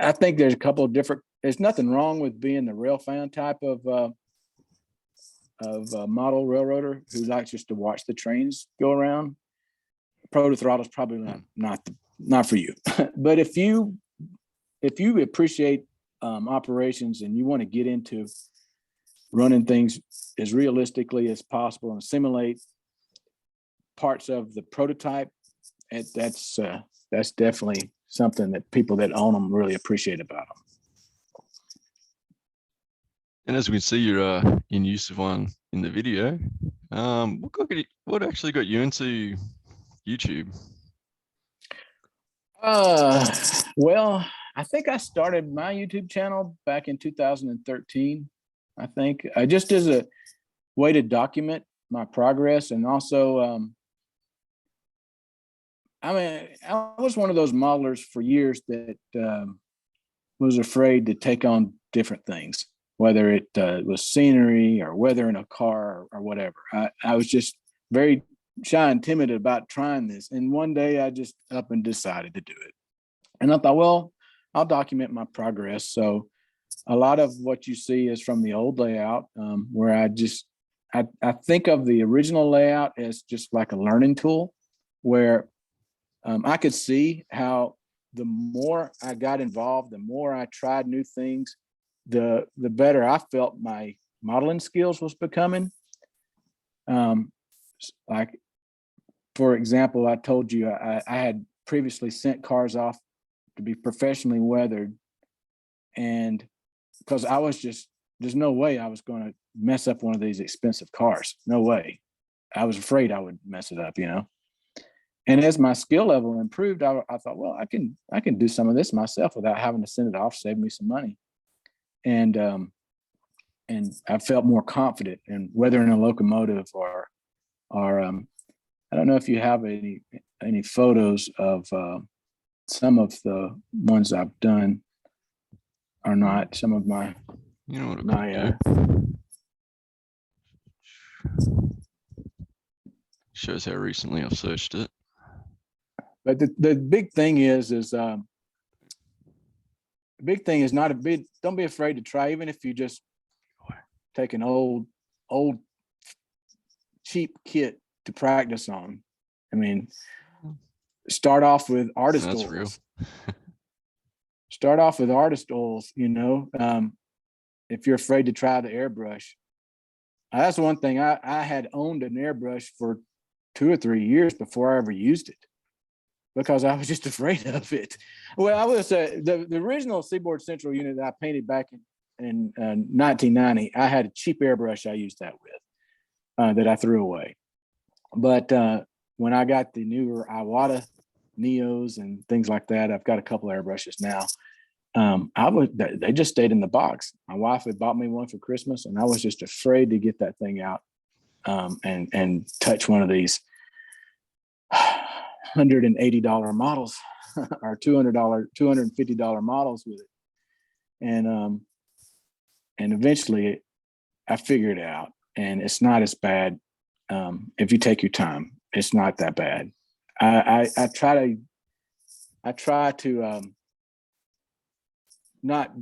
I think there's a couple of different. There's nothing wrong with being the rail fan type of model railroader who likes just to watch the trains go around. Protothrottle is probably not for you. But if you appreciate operations and you want to get into running things as realistically as possible and simulate parts of the prototype, that's definitely something that people that own them really appreciate about them. And as we can see, you're in use of one in the video. What actually got you into YouTube? Well, I think I started my YouTube channel back in 2013. I think just as a way to document my progress, and also, I was one of those modelers for years that was afraid to take on different things, whether it was scenery or weather in a car or whatever. I was just very shy and timid about trying this. And one day I just up and decided to do it. And I thought, well, I'll document my progress. So a lot of what you see is from the old layout, where I think of the original layout as just like a learning tool where I could see how the more I got involved, the more I tried new things, the better I felt my modeling skills was becoming. Like, for example, I told you I had previously sent cars off to be professionally weathered. And because I was just, there's no way I was going to mess up one of these expensive cars. No way. I was afraid I would mess it up, you know. And as my skill level improved, I thought, well, I can do some of this myself without having to send it off, save me some money. And I felt more confident in weathering a locomotive or I don't know if you have any photos of some of the ones I've done or not. Some of my, You know what I my could do? Shows how recently I've searched it. but the big thing is the big thing is not a big, don't be afraid to try, even if you just take an old cheap kit to practice on. I mean, start off with artist That's oils. real. Start off with artist oils, you know. If you're afraid to try the airbrush. That's one thing. I had owned an airbrush for 2 or 3 years before I ever used it because I was just afraid of it. Well, I will say the original Seaboard Central unit that I painted back in 1990, I had a cheap airbrush I used that with that I threw away. But when I got the newer Iwata Neos and things like that, I've got a couple airbrushes now. They just stayed in the box. My wife had bought me one for Christmas, and I was just afraid to get that thing out and touch one of these $180 models or $250 models with it. And eventually I figured it out, and it's not as bad. If you take your time, it's not that bad. I try to not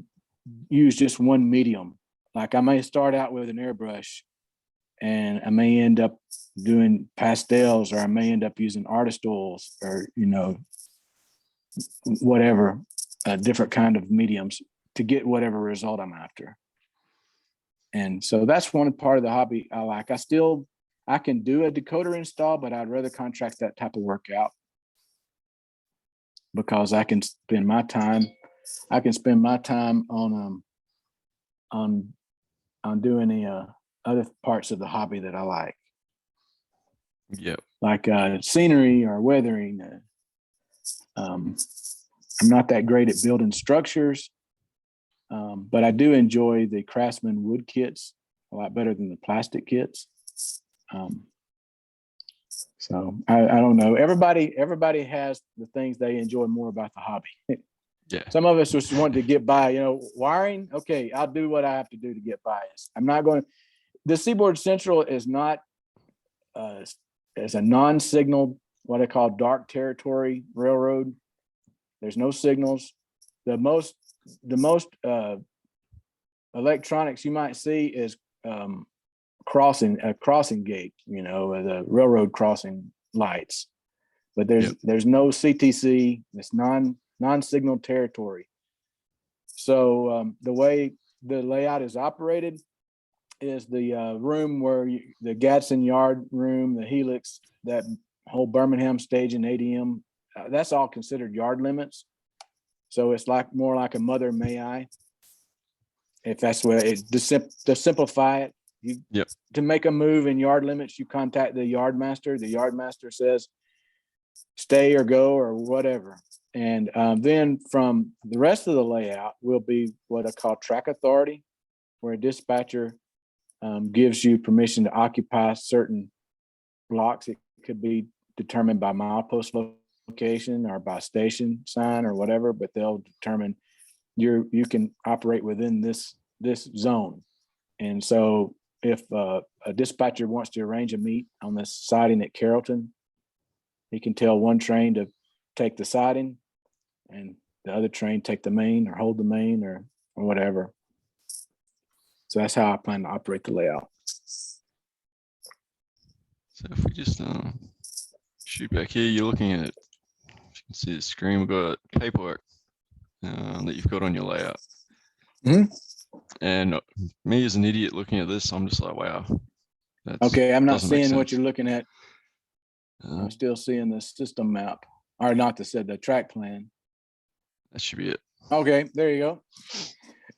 use just one medium. Like I may start out with an airbrush and I may end up doing pastels, or I may end up using artist oils, or, you know, whatever, different kind of mediums to get whatever result I'm after. And so that's one part of the hobby I like. I can do a decoder install, but I'd rather contract that type of work out because I can spend my time on doing the other parts of the hobby that I like. Yep. Like scenery or weathering. I'm not that great at building structures, but I do enjoy the Craftsman wood kits a lot better than the plastic kits. So I don't know. Everybody has the things they enjoy more about the hobby. Yeah. Some of us just want to get by, you know, wiring. Okay, I'll do what I have to do to get by. I'm not going to, the Seaboard Central is not as a non-signal, what I call dark territory railroad. There's no signals. The most electronics you might see is a crossing gate, you know, the railroad crossing lights. But there's no CTC. It's non-signal territory. So the way the layout is operated is the room where the Gadsden Yard room, the Helix, that whole Birmingham stage and ADM, that's all considered yard limits. So it's like more like a mother may I. If that's where it to simplify it, to make a move in yard limits, you contact the yard master. The yard master says stay or go or whatever. And then from the rest of the layout will be what I call track authority, where a dispatcher gives you permission to occupy certain blocks. It could be determined by milepost location or by station sign or whatever, but they'll determine you can operate within this zone. And so if a dispatcher wants to arrange a meet on this siding at Carrollton, he can tell one train to take the siding and the other train take the main or hold the main or whatever. So that's how I plan to operate the layout. So if we just shoot back here, you're looking at, if you can see the screen, we've got paperwork that you've got on your layout. Mhm. And me as an idiot looking at this, I'm just like, wow. Okay, I'm not doesn't make seeing what sense. you're looking at. I'm still seeing the system map, or not the track plan. That should be it. Okay, there you go.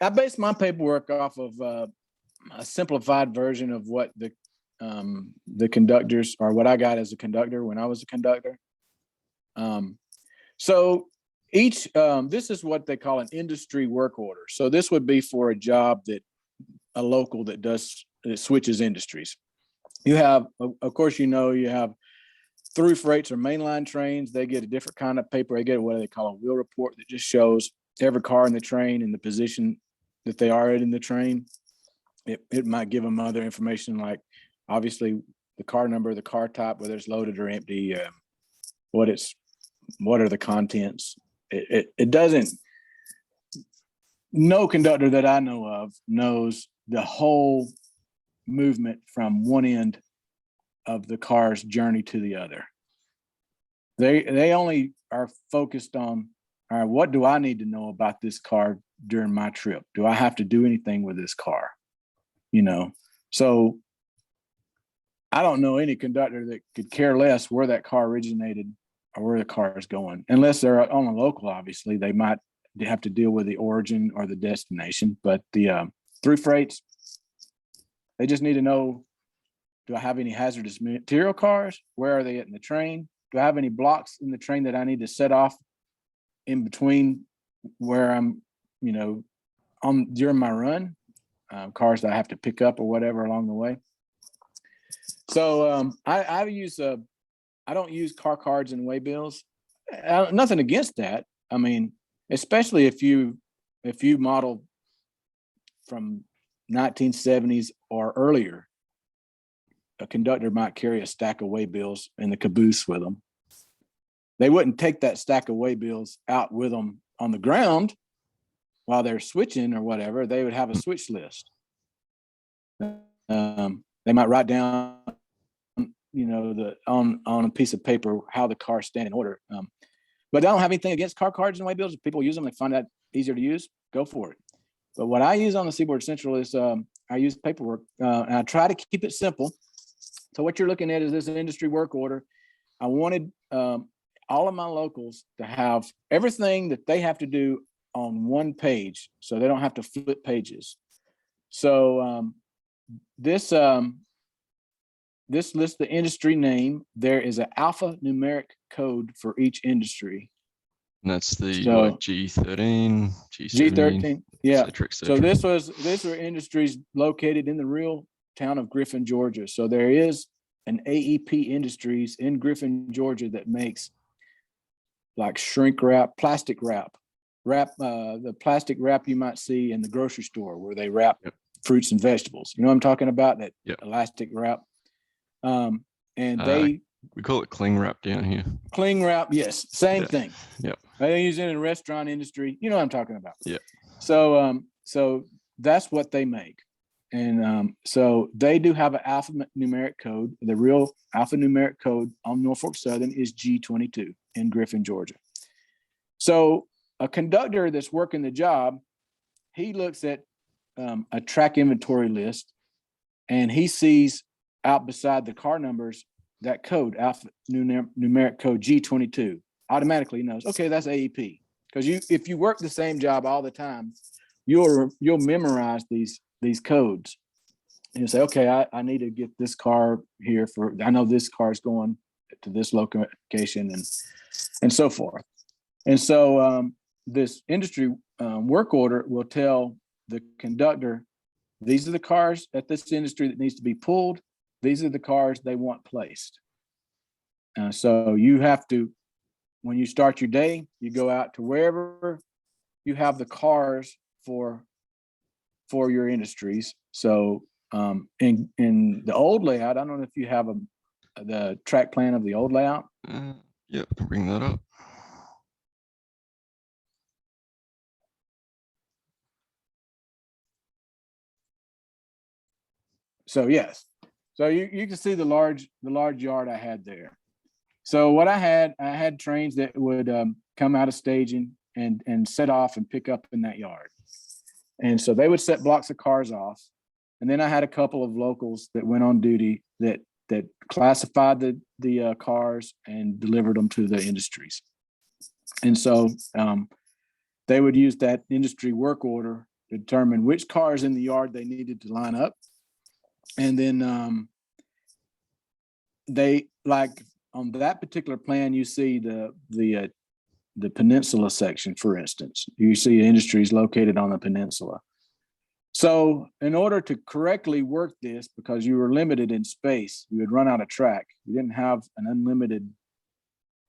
I based my paperwork off of a simplified version of what the conductors, or what I got as a conductor when I was a conductor. So each, this is what they call an industry work order. So this would be for a job that a local that switches industries. You have, of course, you have through freights or mainline trains. They get a different kind of paper. They get what they call a wheel report that just shows every car in the train and the position that they are at in the train. It might give them other information, like obviously the car number, the car type, whether it's loaded or empty, what are the contents. It doesn't. No conductor that I know of knows the whole movement from one end of the car's journey to the other. They only are focused on, all right, what do I need to know about this car during my trip? Do I have to do anything with this car? So I don't know any conductor that could care less where that car originated or where the car is going, unless they're on a local. Obviously, they might have to deal with the origin or the destination. But the through freights, they just need to know: do I have any hazardous material cars? Where are they in the train? Do I have any blocks in the train that I need to set off in between where I'm, on during my run? Cars that I have to pick up or whatever along the way. So I don't use car cards and waybills. Nothing against that. I mean, especially if you model from 1970s or earlier, a conductor might carry a stack of waybills in the caboose with them. They wouldn't take that stack of waybills out with them on the ground while they're switching or whatever. They would have a switch list. They might write down, on a piece of paper how the cars stand in order. But I don't have anything against car cards and waybills. If people use them, they find that easier to use, go for it. But what I use on the Seaboard Central is I use paperwork, and I try to keep it simple. So what you're looking at is this industry work order. I wanted all of my locals to have everything that they have to do on one page, so they don't have to flip pages. So this lists the industry name. There is an alphanumeric code for each industry. And that's the G13, G13, yeah. et cetera, et cetera. So these were industries located in the real town of Griffin, Georgia. So there is an AEP Industries in Griffin, Georgia that makes like shrink wrap, plastic wrap, the plastic wrap you might see in the grocery store where they wrap fruits and vegetables. You know what I'm talking about? That elastic wrap. And we call it cling wrap down here. Cling wrap, yes, same thing. Yeah. They use it in the restaurant industry. You know what I'm talking about. Yeah. So so that's what they make. And so they do have an alphanumeric code. The real alphanumeric code on Norfolk Southern is G22 in Griffin, Georgia. So a conductor that's working the job, he looks at a track inventory list, and he sees out beside the car numbers that code, alphanumeric code G22. Automatically knows, okay, that's AEP. Because if you work the same job all the time, you'll memorize these codes. And you say, okay, I need to get this car here I know this car is going to this location and so forth. And so this industry work order will tell the conductor, these are the cars at this industry that needs to be pulled. These are the cars they want placed. So you have to, when you start your day, you go out to wherever you have the cars for your industries. So in the old layout, I don't know if you have the track plan of the old layout. Yep, bring that up. So yes, So you can see the large yard I had there. So what I had trains that would come out of staging and set off and pick up in that yard. And so they would set blocks of cars off. And then I had a couple of locals that went on duty that classified the cars and delivered them to the industries. And so they would use that industry work order to determine which cars in the yard they needed to line up. And then they, like on that particular plan, you see the peninsula section, for instance. You see industries located on the peninsula. So in order to correctly work this, because you were limited in space, you would run out of track. You didn't have an unlimited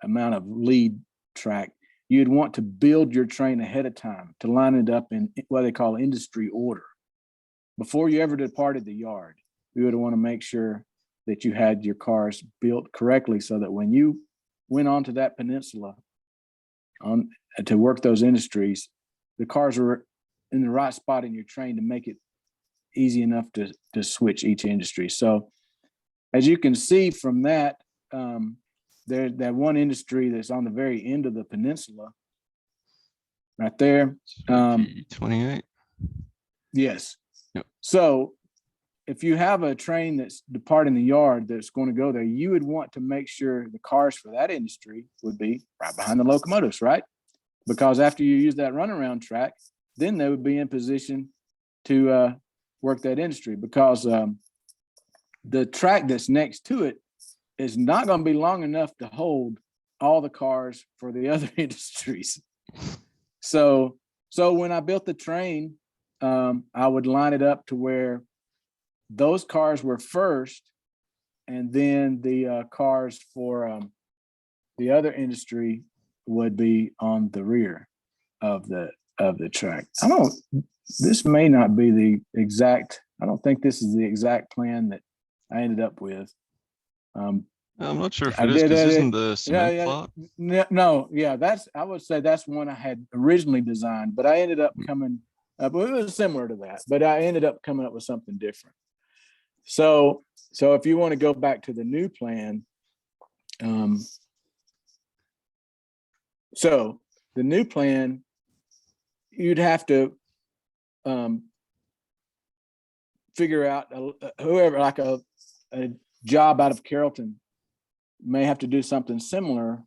amount of lead track. You'd want to build your train ahead of time to line it up in what they call industry order. Before you ever departed the yard, you would want to make sure that you had your cars built correctly so that when you went onto that peninsula to work those industries, the cars were in the right spot in your train to make it easy enough to switch each industry. So as you can see from that, there's that one industry that's on the very end of the peninsula right there. 28. Yes. Yep. So if you have a train that's departing the yard that's going to go there, you would want to make sure the cars for that industry would be right behind the locomotives, right? Because after you use that runaround track, then they would be in position to work that industry, because the track that's next to it is not going to be long enough to hold all the cars for the other industries. So when I built the train, I would line it up to where those cars were first, and then the cars for the other industry would be on the rear of the track. This may not be the exact, I don't think this is the exact plan that I ended up with. I'm not sure if it is, because isn't the cement plot? No, yeah, I would say that's one I had originally designed, but I ended up coming up, it was similar to that, but I ended up coming up with something different. So if you want to go back to the new plan, so the new plan, you'd have to figure out whoever, like a job out of Carrollton may have to do something similar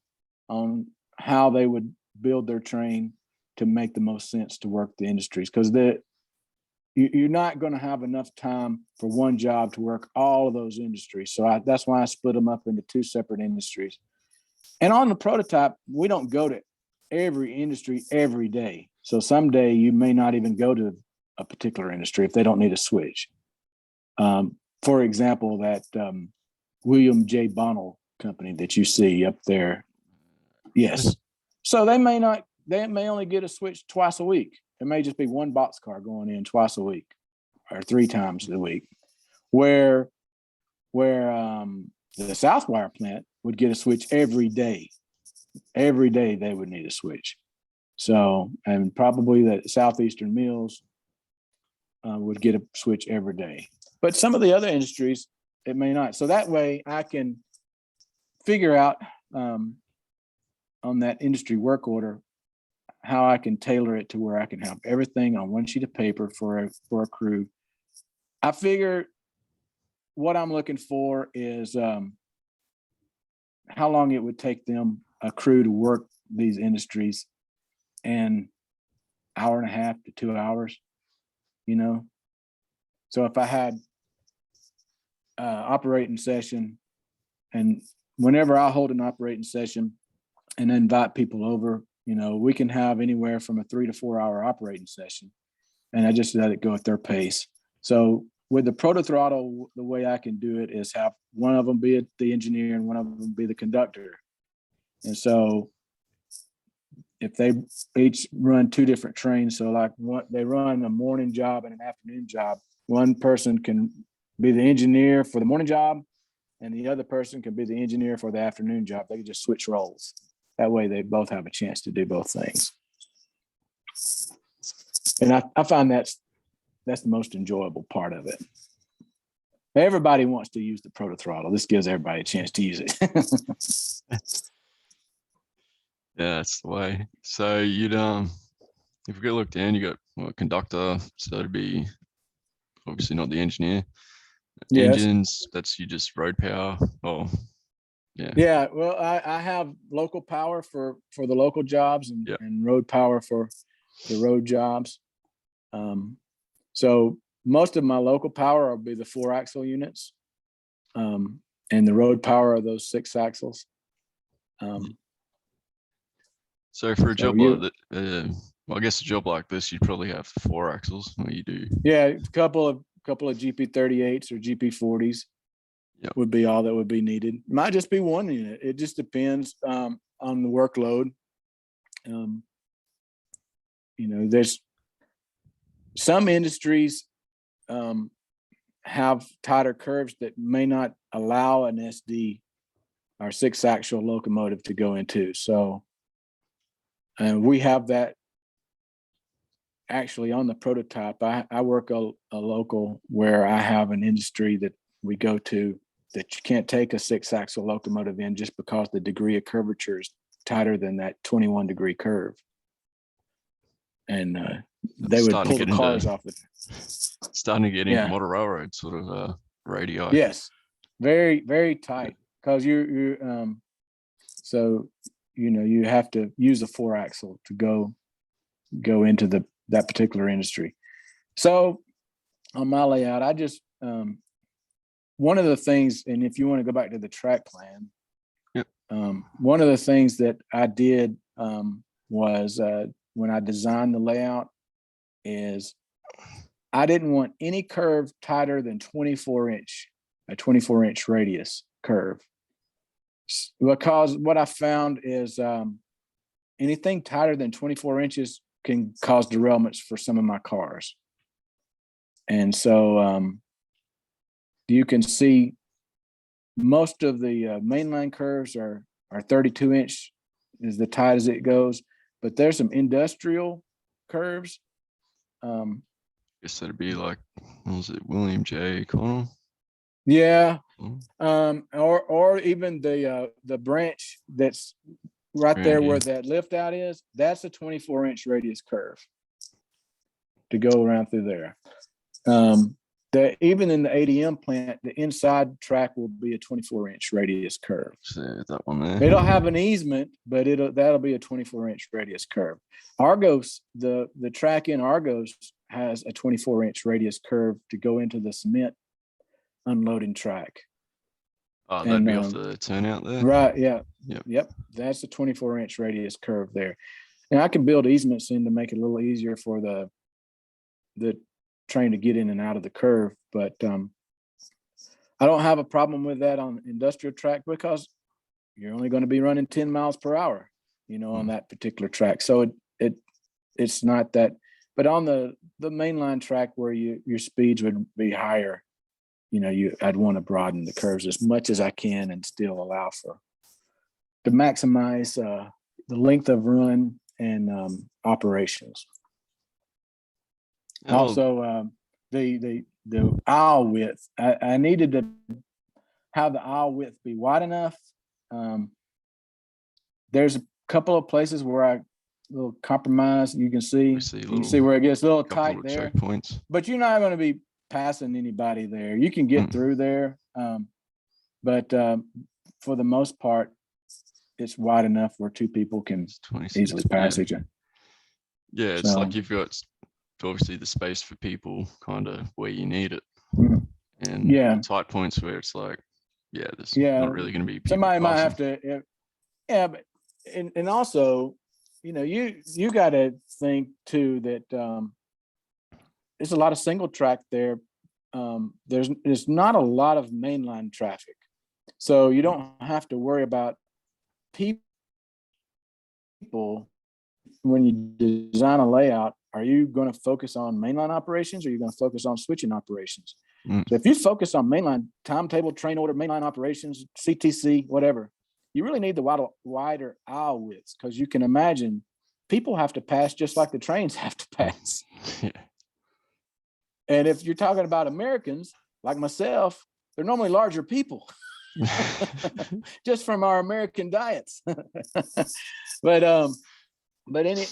on how they would build their train to make the most sense to work the industries, because you're not going to have enough time for one job to work all of those industries. So that's why I split them up into two separate industries. And on the prototype, we don't go to every industry every day. So someday you may not even go to a particular industry if they don't need a switch. For example, that William J. Bonnell company that you see up there. Yes. So they may only get a switch twice a week. It may just be one boxcar going in twice a week or 3 times a week, where the Southwire plant would get a switch every day. Every day they would need a switch. So, and probably the Southeastern Mills would get a switch every day. But some of the other industries, it may not. So that way I can figure out on that industry work order how I can tailor it to where I can have everything on one sheet of paper for a crew. I figure what I'm looking for is how long it would take them, a crew, to work these industries in 1.5 to 2 hours, So if I had operating session, and whenever I hold an operating session and invite people over, we can have anywhere from a 3 to 4 hour operating session, and I just let it go at their pace. So with the Protothrottle, the way I can do it is have one of them be the engineer and one of them be the conductor. And so if they each run 2 different trains, so like they run a morning job and an afternoon job, one person can be the engineer for the morning job and the other person can be the engineer for the afternoon job. They can just switch roles. That way they both have a chance to do both things. And I find that's the most enjoyable part of it. Everybody wants to use the Protothrottle. This gives everybody a chance to use it. Yeah, that's the way. So you'd if you go look down, you got conductor, so it'd be obviously not the engineer. Yes. Engines, that's you just road power. Oh, yeah. Yeah. Well, I have local power for the local jobs and road power for the road jobs. So most of my local power will be the 4-axle units, and the road power are those 6 axles. So for a job like that, well, I guess a job like this, you'd probably have 4 axles. What you do? Yeah, a couple of GP38s or GP40s would be all that would be needed. Might just be one unit. It just depends on the workload. There's some industries have tighter curves that may not allow an SD or 6-axle locomotive to go into. So, and we have that actually on the prototype. I work a local where I have an industry that we go to that you can't take a 6-axle locomotive in just because the degree of curvature is tighter than that 21-degree curve. And they would pull the cars off it. Starting to get into model railroad sort of radii. Yes, very, very tight, because you so you have to use a 4-axle to go into that particular industry. So on my layout, I just one of the things, and if you want to go back to the track plan, one of the things that I did was when I designed the layout is I didn't want any curve tighter than 24-inch radius curve, because what I found is anything tighter than 24 inches can cause derailments for some of my cars. And so you can see most of the mainline curves are 32-inch is the tight as it goes, but there's some industrial curves. Guess that'd be like, what was it, William J. Connell? Yeah. Or even the branch that's right there where that lift out is, that's a 24-inch radius curve to go around through there. Even in the ADM plant, the inside track will be a 24-inch radius curve. So that one there. It'll have an easement, but that'll be a 24-inch radius curve. Argos, the track in Argos has a 24-inch radius curve to go into the cement unloading track. Oh, that'd be off the turnout there. Right. Yeah. Yep. That's a 24-inch radius curve there, and I can build easements in to make it a little easier for the train to get in and out of the curve. But I don't have a problem with that on industrial track, because you're only going to be running 10 miles per hour, on that particular track. So it's not that. But on the mainline track where your speeds would be higher, I'd want to broaden the curves as much as I can and still allow to maximize the length of run and operations. Also, the aisle width. I needed to have the aisle width be wide enough. There's a couple of places where I little compromise. You can see where it gets a little tight there. Checkpoints. But you're not going to be passing anybody there. You can get through there, but for the most part, it's wide enough where 2 people can easily pass each other. Yeah, it's like you've got obviously the space for people kind of where you need it, and tight points where it's like, there's not really going to be people somebody passing. might have to, but and also, you got to think too that there's a lot of single track there. There's not a lot of mainline traffic, so you don't have to worry about people when you design a layout. Are you going to focus on mainline operations, or are you going to focus on switching operations? So if you focus on mainline timetable, train order, mainline operations, CTC, whatever, you really need the wider aisle widths, because you can imagine people have to pass just like the trains have to pass. And if you're talking about Americans, like myself, they're normally larger people, just from our American diets.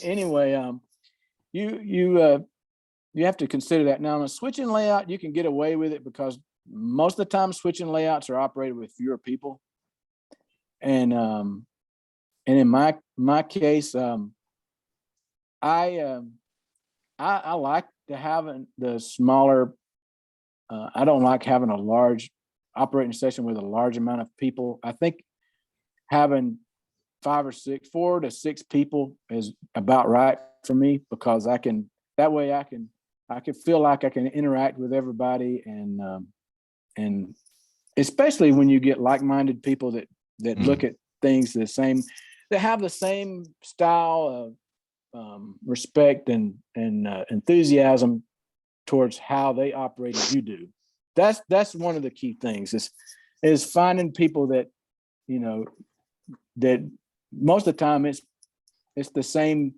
Anyway, you have to consider that. Now, on a switching layout, you can get away with it because most of the time switching layouts are operated with fewer people. And in my case, I like to have the smaller. I don't like having a large operating session with a large amount of people. I think having 4 to 6 people is about right for me, because I can feel like I can interact with everybody, and especially when you get like-minded people that look at things the same, that have the same style of respect and enthusiasm towards how they operate as you do. That's one of the key things is finding people that, that most of the time it's the same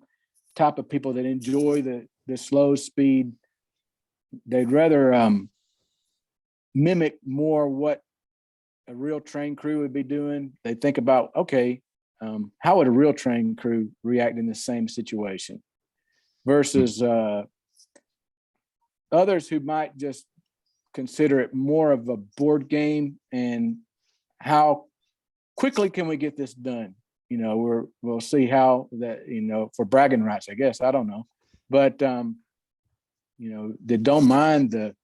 type of people that enjoy the slow speed. They'd rather mimic more what a real train crew would be doing. They think about, okay, how would a real train crew react in the same situation, versus others who might just consider it more of a board game and how quickly can we get this done. We'll see how that, for bragging rights, I guess, I don't know, but they don't mind the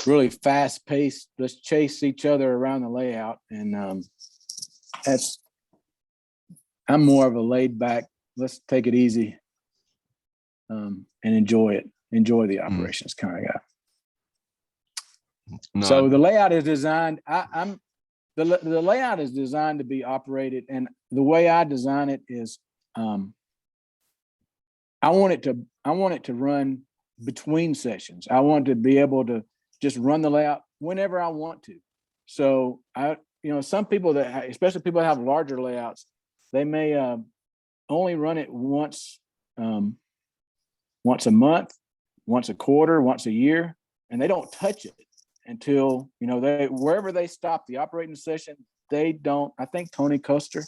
really fast paced, let's chase each other around the layout. And I'm more of a laid back, let's take it easy and enjoy the operations kind of guy. No. So the layout is designed, the layout is designed to be operated, and the way I design it is I want it to run between sessions. I want to be able to just run the layout whenever I want to. So some people especially people that have larger layouts, they may only run it once a month, once a quarter, once a year, and they don't touch it until wherever they stop the operating session. They don't. I think Tony Coaster,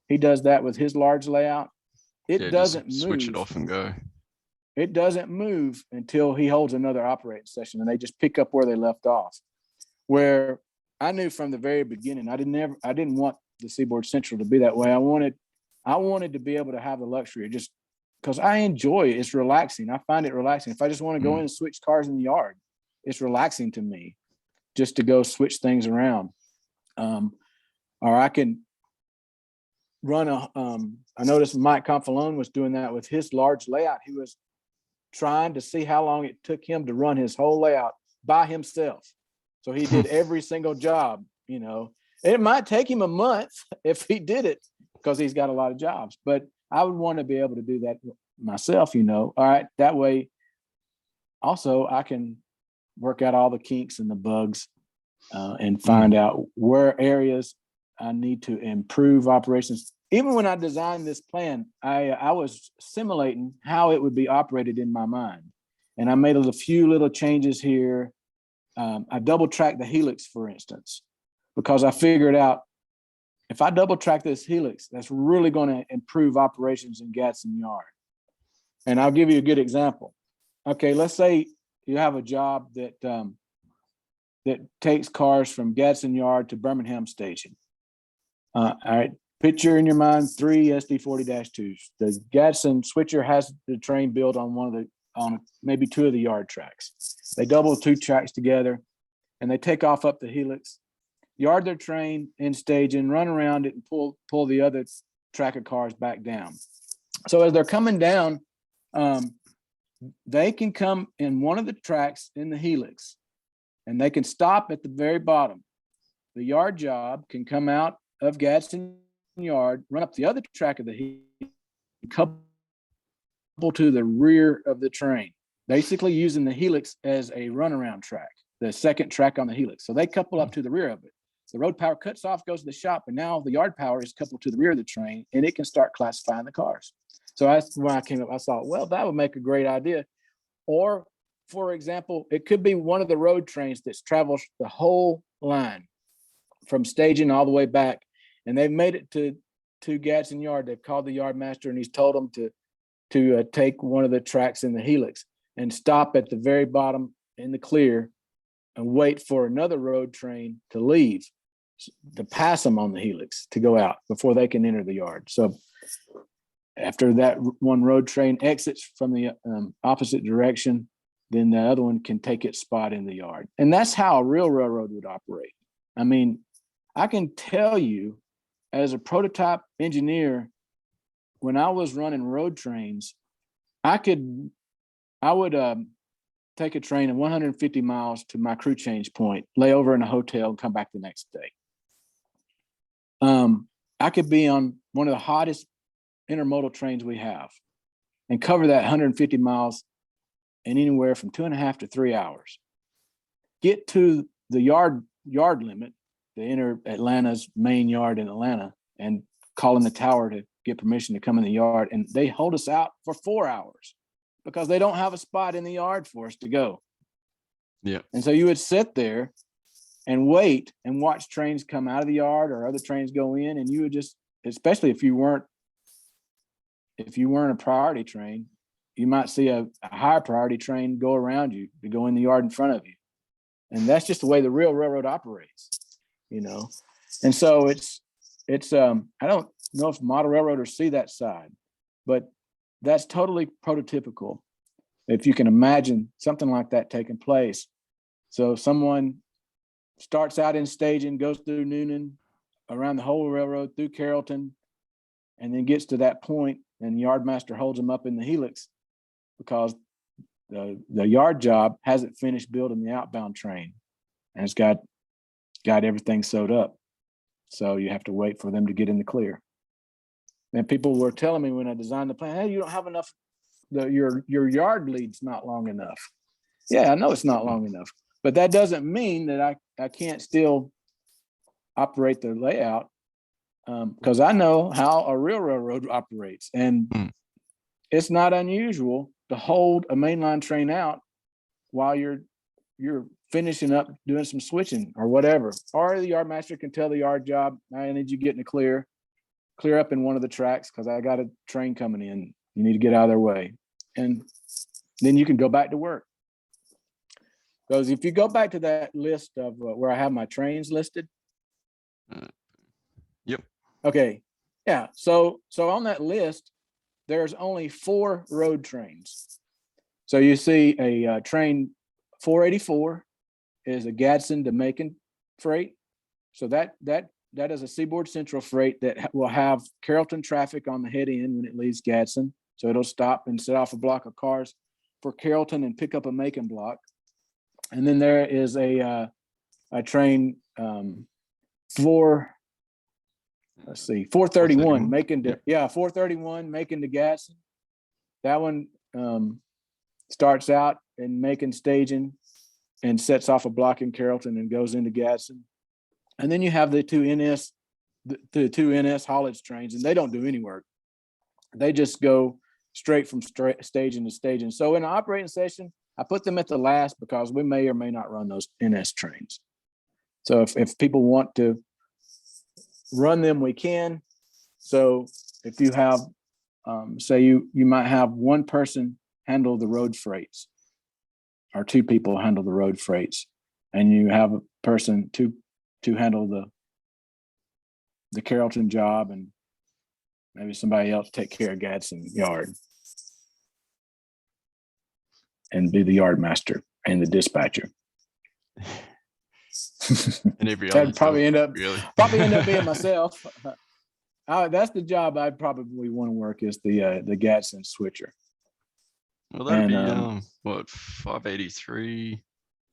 he does that with his large layout. It doesn't move. Switch it off and go. It doesn't move until he holds another operating session, and they just pick up where they left off. Where I knew from the very beginning, I didn't want the Seaboard Central to be that way. I wanted to be able to have the luxury of just, because I enjoy it. It's relaxing. I find it relaxing. If I just want to go in and switch cars in the yard, it's relaxing to me just to go switch things around. Or I can run I noticed Mike Confalone was doing that with his large layout. He was trying to see how long it took him to run his whole layout by himself. So he did every single job. It might take him a month if he did it, because he's got a lot of jobs, but I would want to be able to do that myself. All right, that way also I can work out all the kinks and the bugs and find out where areas I need to improve operations. Even when I designed this plan, I was simulating how it would be operated in my mind. And I made a few little changes here. I double tracked the helix, for instance, because I figured out if I double track this helix, that's really going to improve operations in Gadsden Yard. And I'll give you a good example. Okay, let's say you have a job that takes cars from Gadsden Yard to Birmingham Station. All right, picture in your mind 3 SD40-2s. The Gadsden switcher has the train built on maybe 2 of the yard tracks. They double 2 tracks together, and they take off up the helix, yard their train in staging, run around it, and pull the other track of cars back down. So as they're coming down, they can come in one of the tracks in the helix, and they can stop at the very bottom. The yard job can come out of Gadsden Yard, run up the other track of the helix, couple to the rear of the train, basically using the helix as a runaround track, the second track on the helix. So they couple up to the rear of it. The road power cuts off, goes to the shop, and now the yard power is coupled to the rear of the train, and it can start classifying the cars. So when I came up, I thought, well, that would make a great idea. Or for example, it could be one of the road trains that's travels the whole line from staging all the way back, and they've made it to Gadsden Yard. They've called the yard master, and he's told them to take one of the tracks in the helix and stop at the very bottom in the clear and wait for another road train to leave, to pass them on the helix to go out before they can enter the yard. So after that one road train exits from the opposite direction, then the other one can take its spot in the yard. And that's how a real railroad would operate. I mean, I can tell you as a prototype engineer, when I was running road trains, I would take a train of 150 miles to my crew change point, lay over in a hotel, and come back the next day. I could be on one of the hottest intermodal trains we have and cover that 150 miles in anywhere from 2.5 to 3 hours. Get to the yard limit, the enter Atlanta's main yard in Atlanta, and call in the tower to get permission to come in the yard. And they hold us out for 4 hours because they don't have a spot in the yard for us to go. Yeah. And so you would sit there and wait and watch trains come out of the yard or other trains go in, and you would just, especially if you weren't a priority train, you might see a higher priority train go around you to go in the yard in front of you. And that's just the way the real railroad operates, you know? And so it's I don't know if model railroaders see that side, but that's totally prototypical. If you can imagine something like that taking place. So someone starts out in staging, goes through Noonan, around the whole railroad, through Carrollton, and then gets to that point, and the yardmaster holds them up in the helix because the yard job hasn't finished building the outbound train, and it's got everything sewed up. So you have to wait for them to get in the clear. And people were telling me when I designed the plan, hey, you don't have enough, your yard lead's not long enough. Yeah, I know it's not long enough, but that doesn't mean that I can't still operate the layout, because I know how a real railroad operates. And it's not unusual to hold a mainline train out while you're finishing up doing some switching or whatever. Or the yard master can tell the yard job, I need you to get in the clear up in one of the tracks because I got a train coming in. You need to get out of their way. And then you can go back to work. Because if you go back to that list of where I have my trains listed. Yep. Okay. Yeah. So on that list, there's only 4 road trains. So you see a train 484 is a Gadsden to Macon freight. So that is a Seaboard Central freight that will have Carrollton traffic on the head end when it leaves Gadsden. So it'll stop and set off a block of cars for Carrollton and pick up a Macon block. And then there is a train 431 Macon to 431 Macon to Gadsden. That one starts out in Macon staging and sets off a block in Carrollton and goes into Gadsden. And then you have the two NS haulage trains, and they don't do any work. They just go straight from staging to staging. So in an operating session, I put them at the last because we may or may not run those NS trains. So if people want to run them, we can. So if you have, say you might have one person handle the road freights, or 2 people handle the road freights, and you have a person to handle the Carrollton job, and maybe somebody else take care of Gadsden Yard and be the yard master and the dispatcher. And every That'd probably end up really being myself. That's the job I'd probably want to work, is the Gadsden switcher. Well, that'd be what, 583?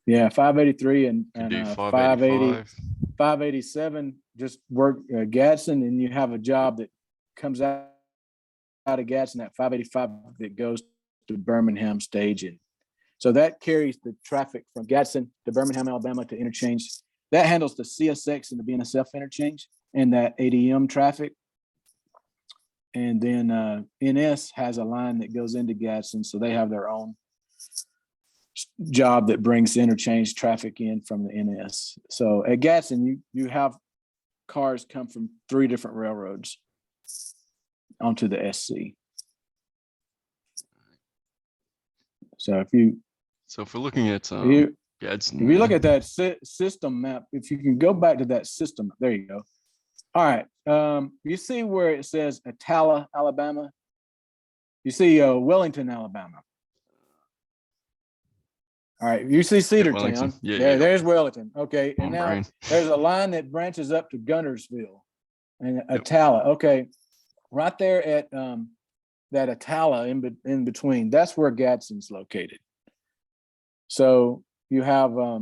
Yeah, 583 and 585. 587. Just work Gadsden, and you have a job that comes out of Gadsden at 585 that goes to Birmingham staging. So that carries the traffic from Gadsden to Birmingham, Alabama to interchange. That handles the CSX and the BNSF interchange and that ADM traffic. And then NS has a line that goes into Gadsden, so they have their own job that brings the interchange traffic in from the NS. So at Gadsden, you have cars come from 3 different railroads onto the SC. So if we're looking at Gadsden, if you look at that system map, if you can go back to that system, there you go. All right, you see where it says Atala, Alabama? You see Wellington, Alabama. All right, you see Cedartown. There's Wellington. Okay, and now there's a line that branches up to Guntersville and Atala. Okay, right there at that Atala in between, that's where Gadsden's located. So you have a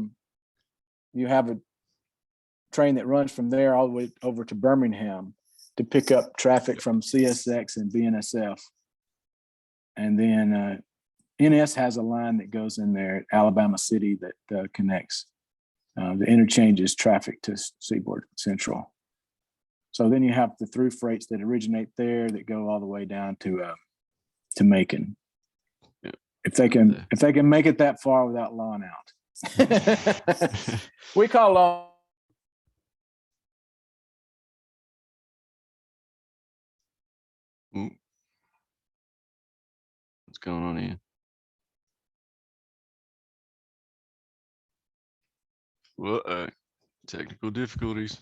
train that runs from there all the way over to Birmingham to pick up traffic from CSX and BNSF. And then NS has a line that goes in there at Alabama City that connects the interchanges traffic to Seaboard Central. So then you have the through freights that originate there that go all the way down to Macon. Yeah. If they can make it that far without lawing out. We call law. What's going on here? Whoa, technical difficulties.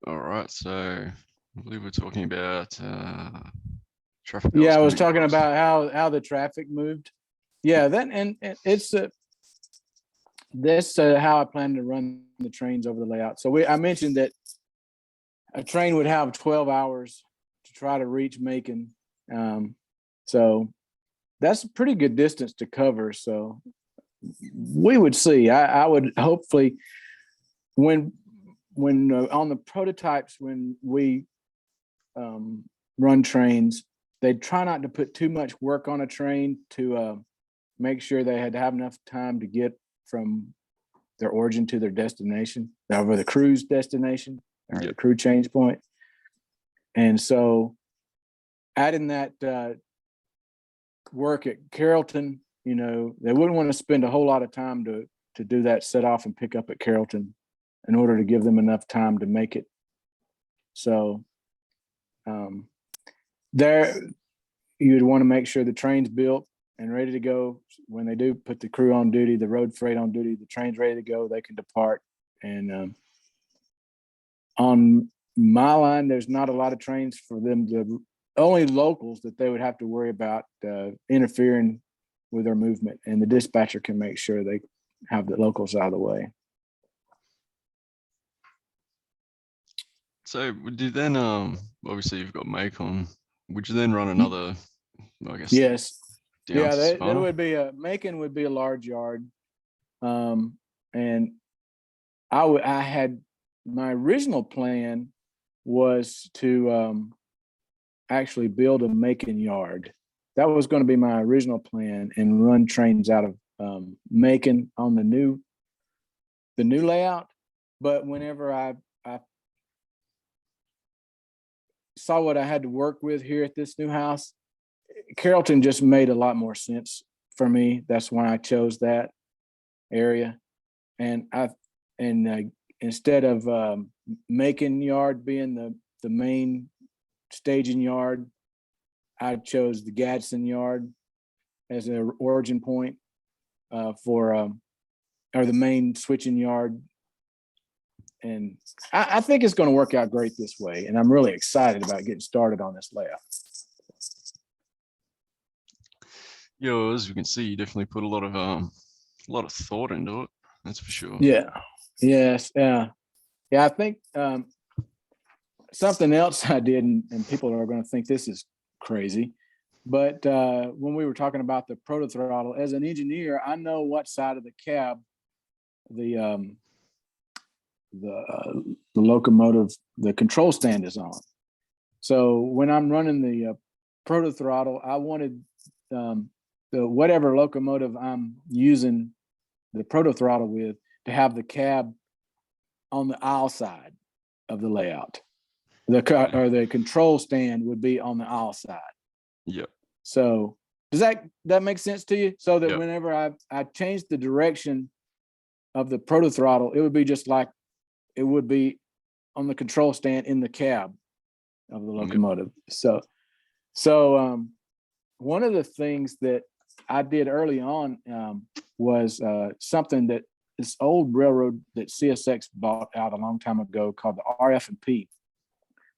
All right, so I believe we're talking about traffic. Yeah, I was talking about how the traffic moved. Yeah, and it's this how I plan to run the trains over the layout. So I mentioned that a train would have 12 hours to try to reach Macon. So that's a pretty good distance to cover. So we would see. I would hopefully when on the prototypes, when we run trains, they try not to put too much work on a train to make sure they had to have enough time to get from their origin to their destination, or the crew's destination, or the crew change point. And so adding that work at Carrollton, they wouldn't want to spend a whole lot of time to do that set off and pick up at Carrollton in order to give them enough time to make it. So there you'd want to make sure the train's built and ready to go. When they do put the crew on duty, the road freight on duty, the train's ready to go, they can depart. And on my line, there's not a lot of trains for them to, only locals that they would have to worry about interfering with their movement, and the dispatcher can make sure they have the locals out of the way. So would you then, obviously you've got Macon, would you then run another, I guess? Yes. Yeah, that would be Macon would be a large yard. And I had, my original plan was to actually build a Macon yard. That was going to be my original plan, and run trains out of Macon on the new layout. But whenever I saw what I had to work with here at this new house, Carrollton just made a lot more sense for me. That's why I chose that area. And instead of Macon yard being the main staging yard, I chose the Gadsden yard as an origin point or the main switching yard. And I think it's going to work out great this way. And I'm really excited about getting started on this layout. Yeah, as you can see, you definitely put a lot of thought into it. That's for sure. Yeah. Yes. Yeah. I think something else I did, and people are going to think this is crazy, but when we were talking about the Protothrottle, as an engineer, I know what side of the cab the locomotive, the control stand is on. So when I'm running the Protothrottle, I wanted the whatever locomotive I'm using the Protothrottle with to have the cab on the aisle side of the layout. the control stand would be on the aisle side. Yep. So does that make sense to you? So that Yep. whenever I changed the direction of the Protothrottle, it would be just like it would be on the control stand in the cab of the locomotive. Yep. So one of the things that I did early on was something that this old railroad that CSX bought out a long time ago called the RF&P,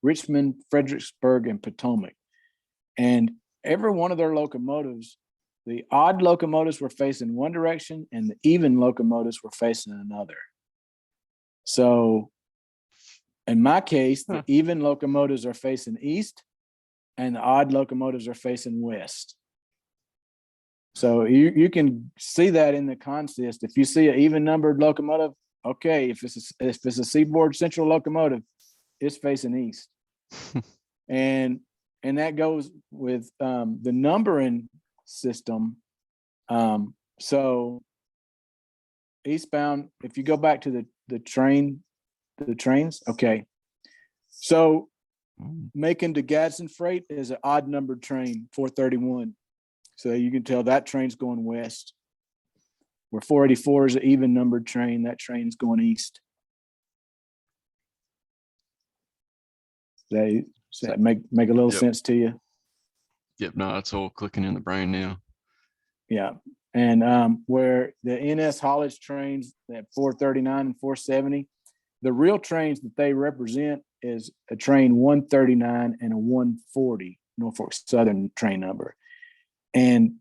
Richmond, Fredericksburg, and Potomac. And every one of their locomotives, the odd locomotives were facing one direction and the even locomotives were facing another. So in my case, the even locomotives are facing east and the odd locomotives are facing west. So you can see that in the consist. If you see an even numbered locomotive, okay, if it's a Seaboard Central locomotive, it's facing east. and that goes with the numbering system. So eastbound, if you go back to the trains, okay. So Macon to Gadsden freight is an odd numbered train, 431. So you can tell that train's going west. Where 484 is an even numbered train, that train's going east. Does that make a little sense to you? Yep, no, it's all clicking in the brain now. Yeah. And where the NS haulage trains at 439 and 470, the real trains that they represent is a train 139 and a 140 Norfolk Southern train number. And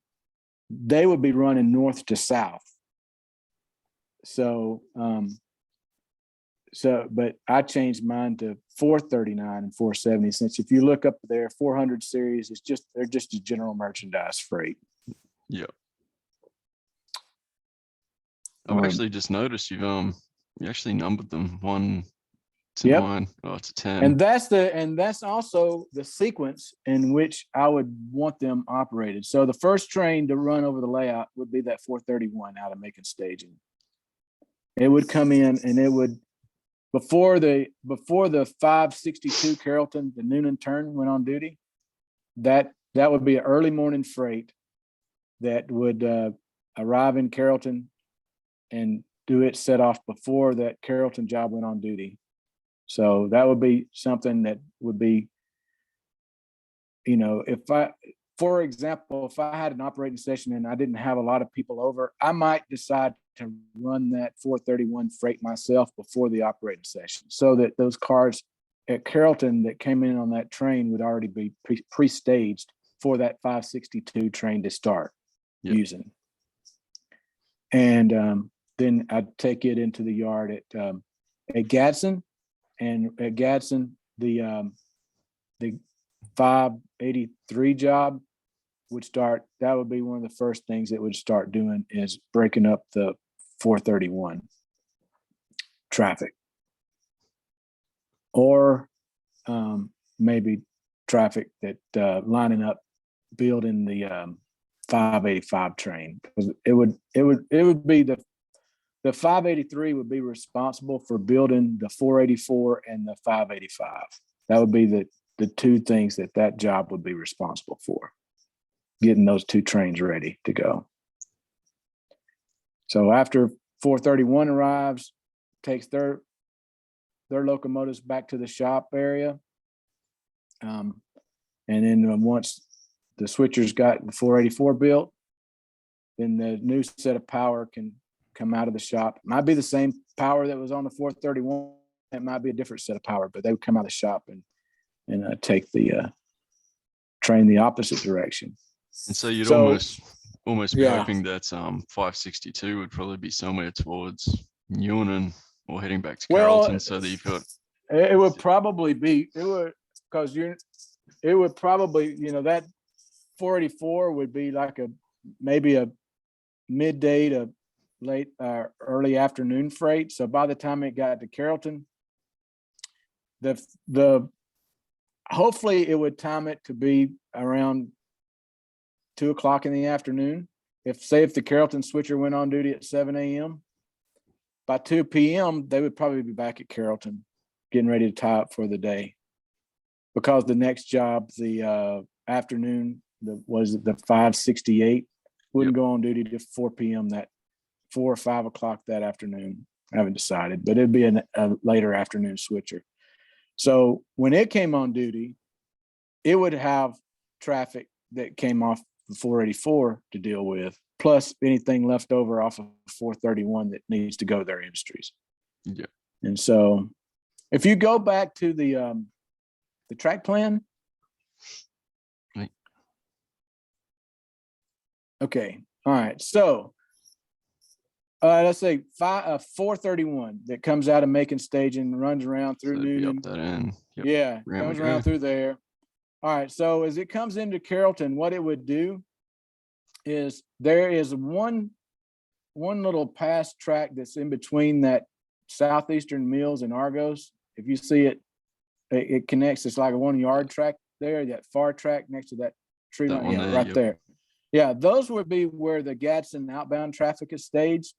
they would be running north to south. So, but I changed mine to 439 and 470, since if you look up there, 400 series, they're just a general merchandise freight. Yep. I've actually just noticed you actually numbered them 1 to 9. Oh, it's a 10. And that's also the sequence in which I would want them operated. So the first train to run over the layout would be that 431 out of Macon Staging. It would come in and it would, before the 562 Carrollton, the noon and turn went on duty, that would be an early morning freight that would arrive in Carrollton and do its set off before that Carrollton job went on duty. So that would be something that would be, for example, if I had an operating session and I didn't have a lot of people over, I might decide to run that 431 freight myself before the operating session, so that those cars at Carrollton that came in on that train would already be pre-staged for that 562 train to start using. And then I'd take it into the yard at Gadsden. And at Gadsden, the 583 job would start. That would be one of the first things it would start doing, is breaking up the 431 traffic, or maybe traffic that lining up, building the 585 train. It would be the 583 would be responsible for building the 484 and the 585. That would be the two things that job would be responsible for, getting those two trains ready to go. So after 431 arrives, takes their locomotives back to the shop area. And then once the switchers got the 484 built, then the new set of power can come out of the shop. It might be the same power that was on the 431. It might be a different set of power, but they would come out of the shop and take the train the opposite direction. And so you'd almost be hoping that 562 would probably be somewhere towards Newnan or heading back to Carrollton, so that you've got. It would probably be, because it would probably, that 484 would be like maybe a midday to late early afternoon freight. So by the time it got to Carrollton, hopefully it would time it to be around 2 o'clock in the afternoon. If the Carrollton switcher went on duty at 7 a.m., by 2 p.m., they would probably be back at Carrollton, getting ready to tie up for the day. because the next job, the afternoon, the 568 wouldn't go on duty to 4 p.m. that 4 or 5 o'clock that afternoon. I haven't decided, but it'd be a later afternoon switcher. So when it came on duty, it would have traffic that came off the 484 to deal with, plus anything left over off of 431 that needs to go to their industries. Yeah. And so if you go back to the track plan. Right. Okay. All right. So let's say 431 that comes out of Macon Station and runs around through So it'd be Noonan. up that end. Yep. Yeah, There comes we around go. through there. All right. So as it comes into Carrollton, what it would do is there is one little pass track that's in between that Southeastern Mills and Argos. If you see it, it connects. It's like a 1 yard track there, that far track next to that tree That line. one Yeah, there, right yep. there. Yeah, those would be where the Gadsden outbound traffic is staged.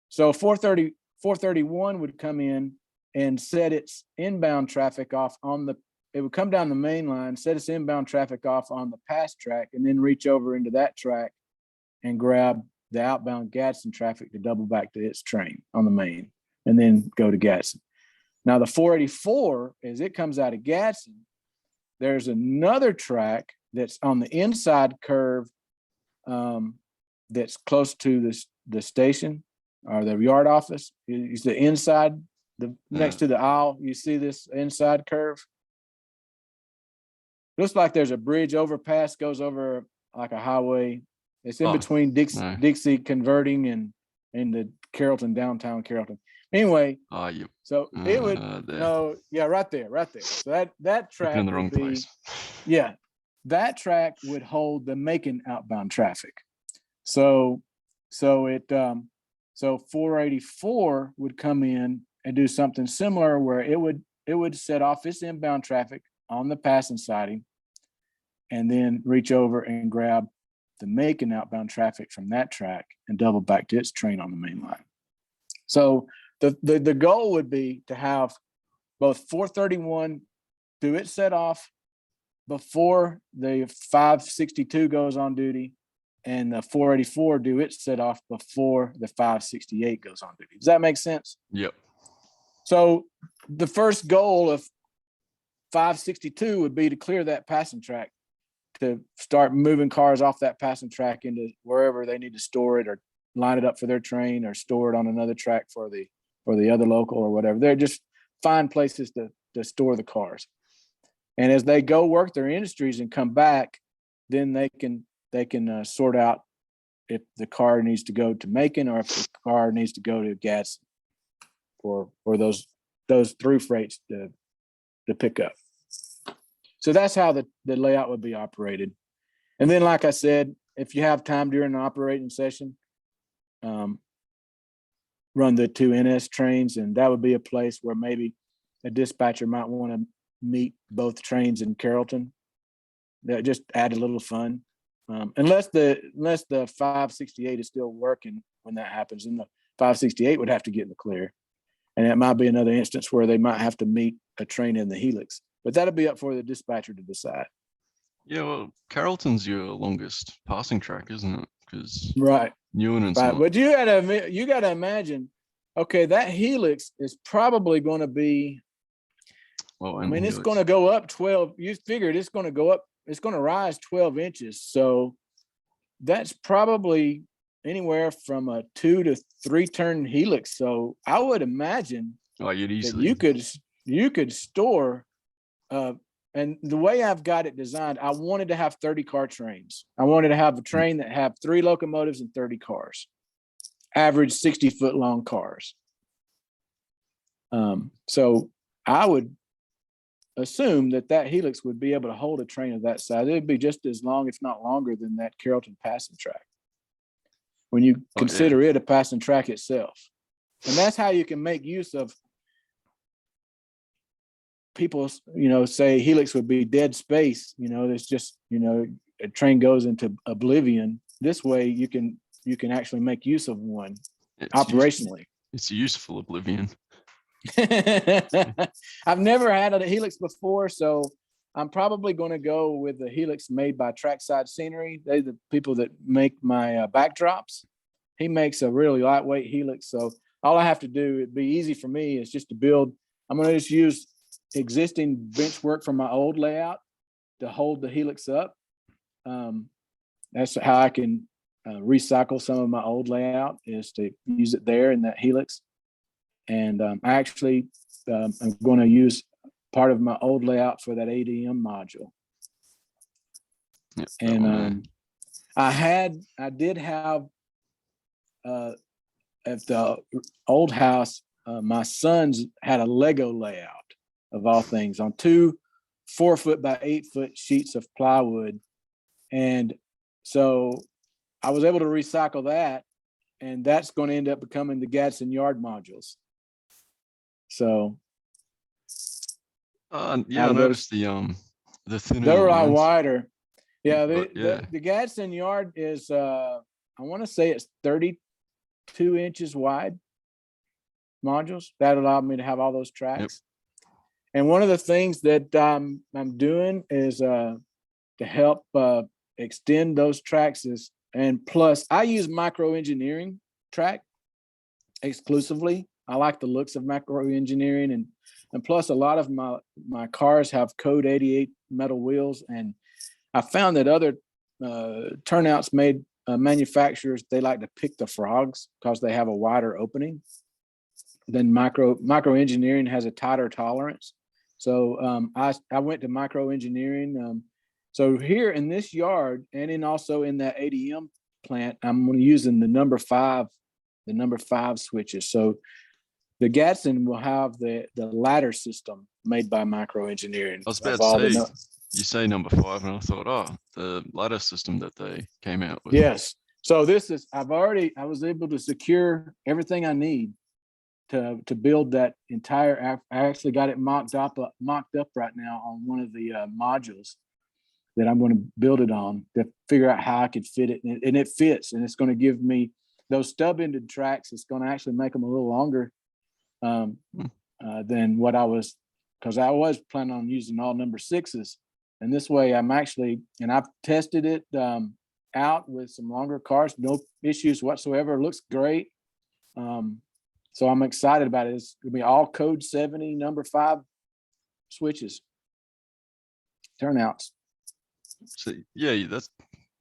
So 431 would come in and set its inbound traffic off on it would come down the main line, set its inbound traffic off on the pass track, and then reach over into that track and grab the outbound Gadsden traffic to double back to its train on the main, and then go to Gadsden. Now the 484, as it comes out of Gadsden, there's another track that's on the inside curve that's close to the station or the yard office. It's the inside, next to the aisle. You see this inside curve? Looks like there's a bridge overpass, goes over like a highway. It's in between Dixie converting and the Carrollton, downtown Carrollton. Anyway, Yep. so it would there. right there. So that track in the wrong place. Yeah, that track would hold the Macon outbound traffic. So 484 would come in and do something similar where it would set off its inbound traffic on the passing siding and then reach over and grab the Macon outbound traffic from that track and double back to its train on the main line. So the goal would be to have both 431 do its set off before the 562 goes on duty, and the 484 do its set off before the 568 goes on duty. Does that make sense? Yep. So the first goal of 562 would be to clear that passing track, to start moving cars off that passing track into wherever they need to store it or line it up for their train or store it on another track for the other local or whatever. They're just find places to store the cars. And as they go work their industries and come back, then they can sort out if the car needs to go to Macon or if the car needs to go to Gadsden for those through freights to pick up. So that's how the layout would be operated. And then, like I said, if you have time during the operating session, run the 2 NS trains, and that would be a place where maybe a dispatcher might want to meet both trains in Carrollton. That just add a little fun. Unless the 568 is still working when that happens, and the 568 would have to get in the clear. And it might be another instance where they might have to meet a train in the helix, but that'll be up for the dispatcher to decide. Yeah, well, Carrollton's your longest passing track, isn't it? Because right, Newin's right. not. But you gotta imagine, okay, that helix is probably going to be. Well, I mean, it's going to go up 12. You figured it's going to go up. It's going to rise 12 inches. So that's probably anywhere from a 2 to 3 turn helix. So I would imagine you'd easily you could store. And the way I've got it designed, I wanted to have 30 car trains. I wanted to have a train that have 3 locomotives and 30 cars, average 60-foot long cars. So I would assume that helix would be able to hold a train of that size. It would be just as long, if not longer, than that Carrollton passing track, when you consider it a passing track itself. And that's how you can make use of people, say helix would be dead space. It's just, a train goes into oblivion. This way you can actually make use of one operationally. It's a useful oblivion. I've never had a helix before, so I'm probably going to go with the helix made by Trackside Scenery. They're the people that make my backdrops. He makes a really lightweight helix, so all I have to do, it'd be easy for me, is just to build. I'm going to just use existing bench work from my old layout to hold the helix up. That's how I can recycle some of my old layout, is to use it there in that helix. And I actually I'm going to use part of my old layout for that ADM module. Yep, and I did have at the old house, my sons had a Lego layout of all things on 2 4-foot by 8-foot sheets of plywood. And so I was able to recycle that, and that's going to end up becoming the Gadsden Yard modules. So yeah, I noticed the thinner they're a lot lines. wider. Yeah, Yeah. the Gadsden Yard is I want to say it's 32 inches wide modules. That allowed me to have all those tracks. Yep. And one of the things that I'm doing is to help extend those tracks is, and plus I use micro engineering track exclusively. I like the looks of micro engineering, and plus a lot of my cars have code 88 metal wheels, and I found that other turnouts made manufacturers, they like to pick the frogs because they have a wider opening. Then micro engineering has a tighter tolerance. So I went to micro engineering. So here in this yard, and also in that ADM plant, I'm using the number 5 switches. So the Gadsden will have the ladder system made by micro engineering. I was about to say, you say number 5, and I thought, oh, the ladder system that they came out with. Yes. So this is, I was able to secure everything I need to build that entire. I actually got it mocked up right now on one of the modules that I'm going to build it on, to figure out how I could fit it, and it fits, and it's going to give me those stub-ended tracks. It's going to actually make them a little longer than what I was, because I was planning on using all number 6s, and this way I'm actually, and I've tested it out with some longer cars, no issues whatsoever. It looks great. So I'm excited about it. It's gonna be all code 70 number 5 switches, turnouts. So yeah,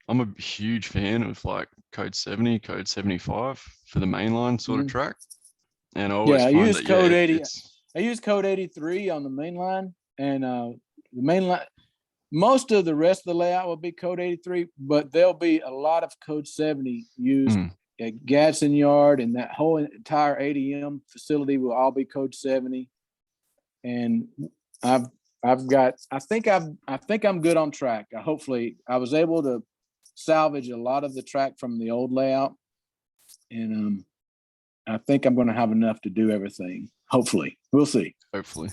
I'm a huge fan of like code 70, code 75 for the mainline sort of track. And I always find use that, code 80. I use code 83 on the main line, and the main line, most of the rest of the layout will be code 83, but there'll be a lot of code 70 used at Gadsden Yard, and that whole entire ADM facility will all be code 70. And I think I'm good on track. Hopefully I was able to salvage a lot of the track from the old layout, and I think I'm going to have enough to do everything. Hopefully, we'll see. Hopefully.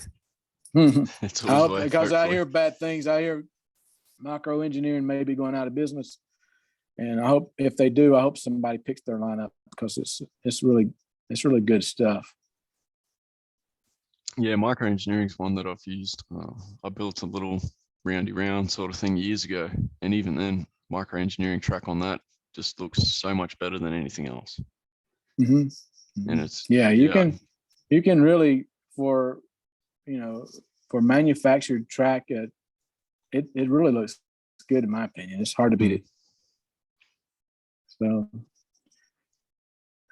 Because I hear bad things. I hear micro engineering may be going out of business, and I hope if they do, I hope somebody picks their line up, because it's really good stuff. Yeah, micro engineering is one that I've used. I built a little roundy round sort of thing years ago, and even then, micro engineering track on that just looks so much better than anything else. And it's you can really, for manufactured track, it really looks good in my opinion. It's hard to beat it. So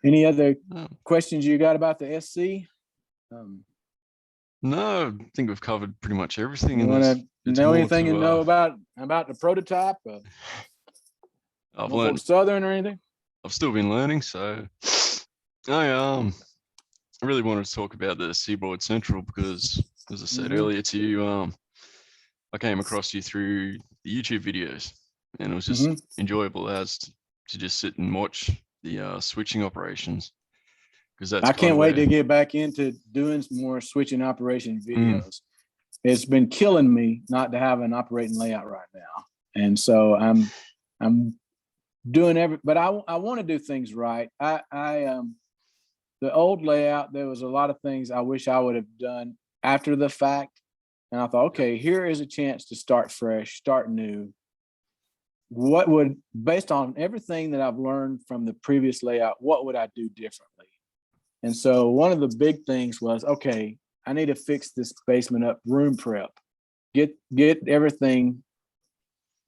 any other questions you got about the SC? No, I think we've covered pretty much everything. You want to know anything you know about the prototype? I've learned Southern or anything? I've still been learning, so I really wanted to talk about the Seaboard Central because, as I said earlier to you, I came across you through the YouTube videos, and it was just enjoyable as to just sit and watch the switching operations. Because I can't wait to get back into doing some more switching operation videos. It's been killing me not to have an operating layout right now, and so I'm doing but I want to do things right. the old layout, there was a lot of things I wish I would have done after the fact. And I thought, okay, here is a chance to start fresh, start new. What would, based on everything that I've learned from the previous layout, what would I do differently? And so one of the big things was, okay, I need to fix this basement up, room prep, get everything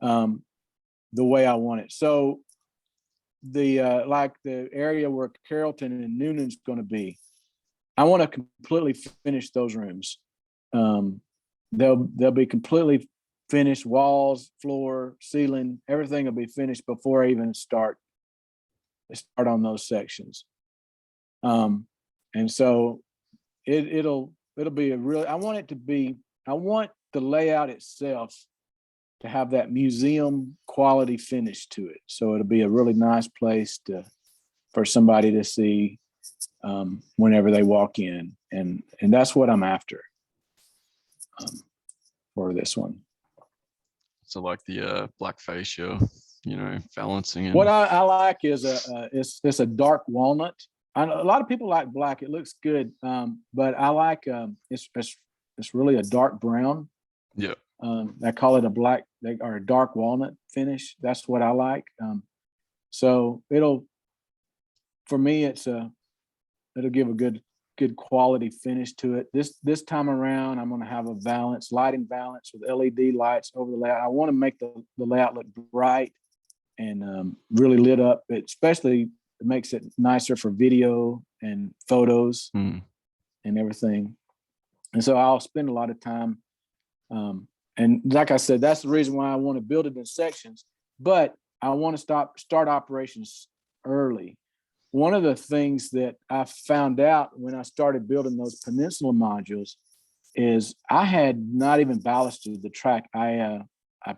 the way I want it. So the like the area where Carrollton and Noonan's going to be, I want to completely finish those rooms. They'll be completely finished, walls, floor, ceiling, everything will be finished before I even start on those sections. And so it'll be a real, I want the layout itself to have that museum quality finish to it. So it'll be a really nice place for somebody to see whenever they walk in. And that's what I'm after for this one. So like the black fascia, balancing. And what I like is it's a dark walnut. A lot of people like black. It looks good, but I like it's really a dark brown. Yeah. I call it a black or a dark walnut finish. That's what I like. So it'll give a good quality finish to it. This time around, I'm going to have a lighting balance with LED lights over the layout. I want to make the layout look bright and really lit up. It makes it nicer for video and photos and everything. And so I'll spend a lot of time. And like I said, that's the reason why I want to build it in sections, but I want to start operations early. One of the things that I found out when I started building those peninsula modules is I had not even ballasted the track. I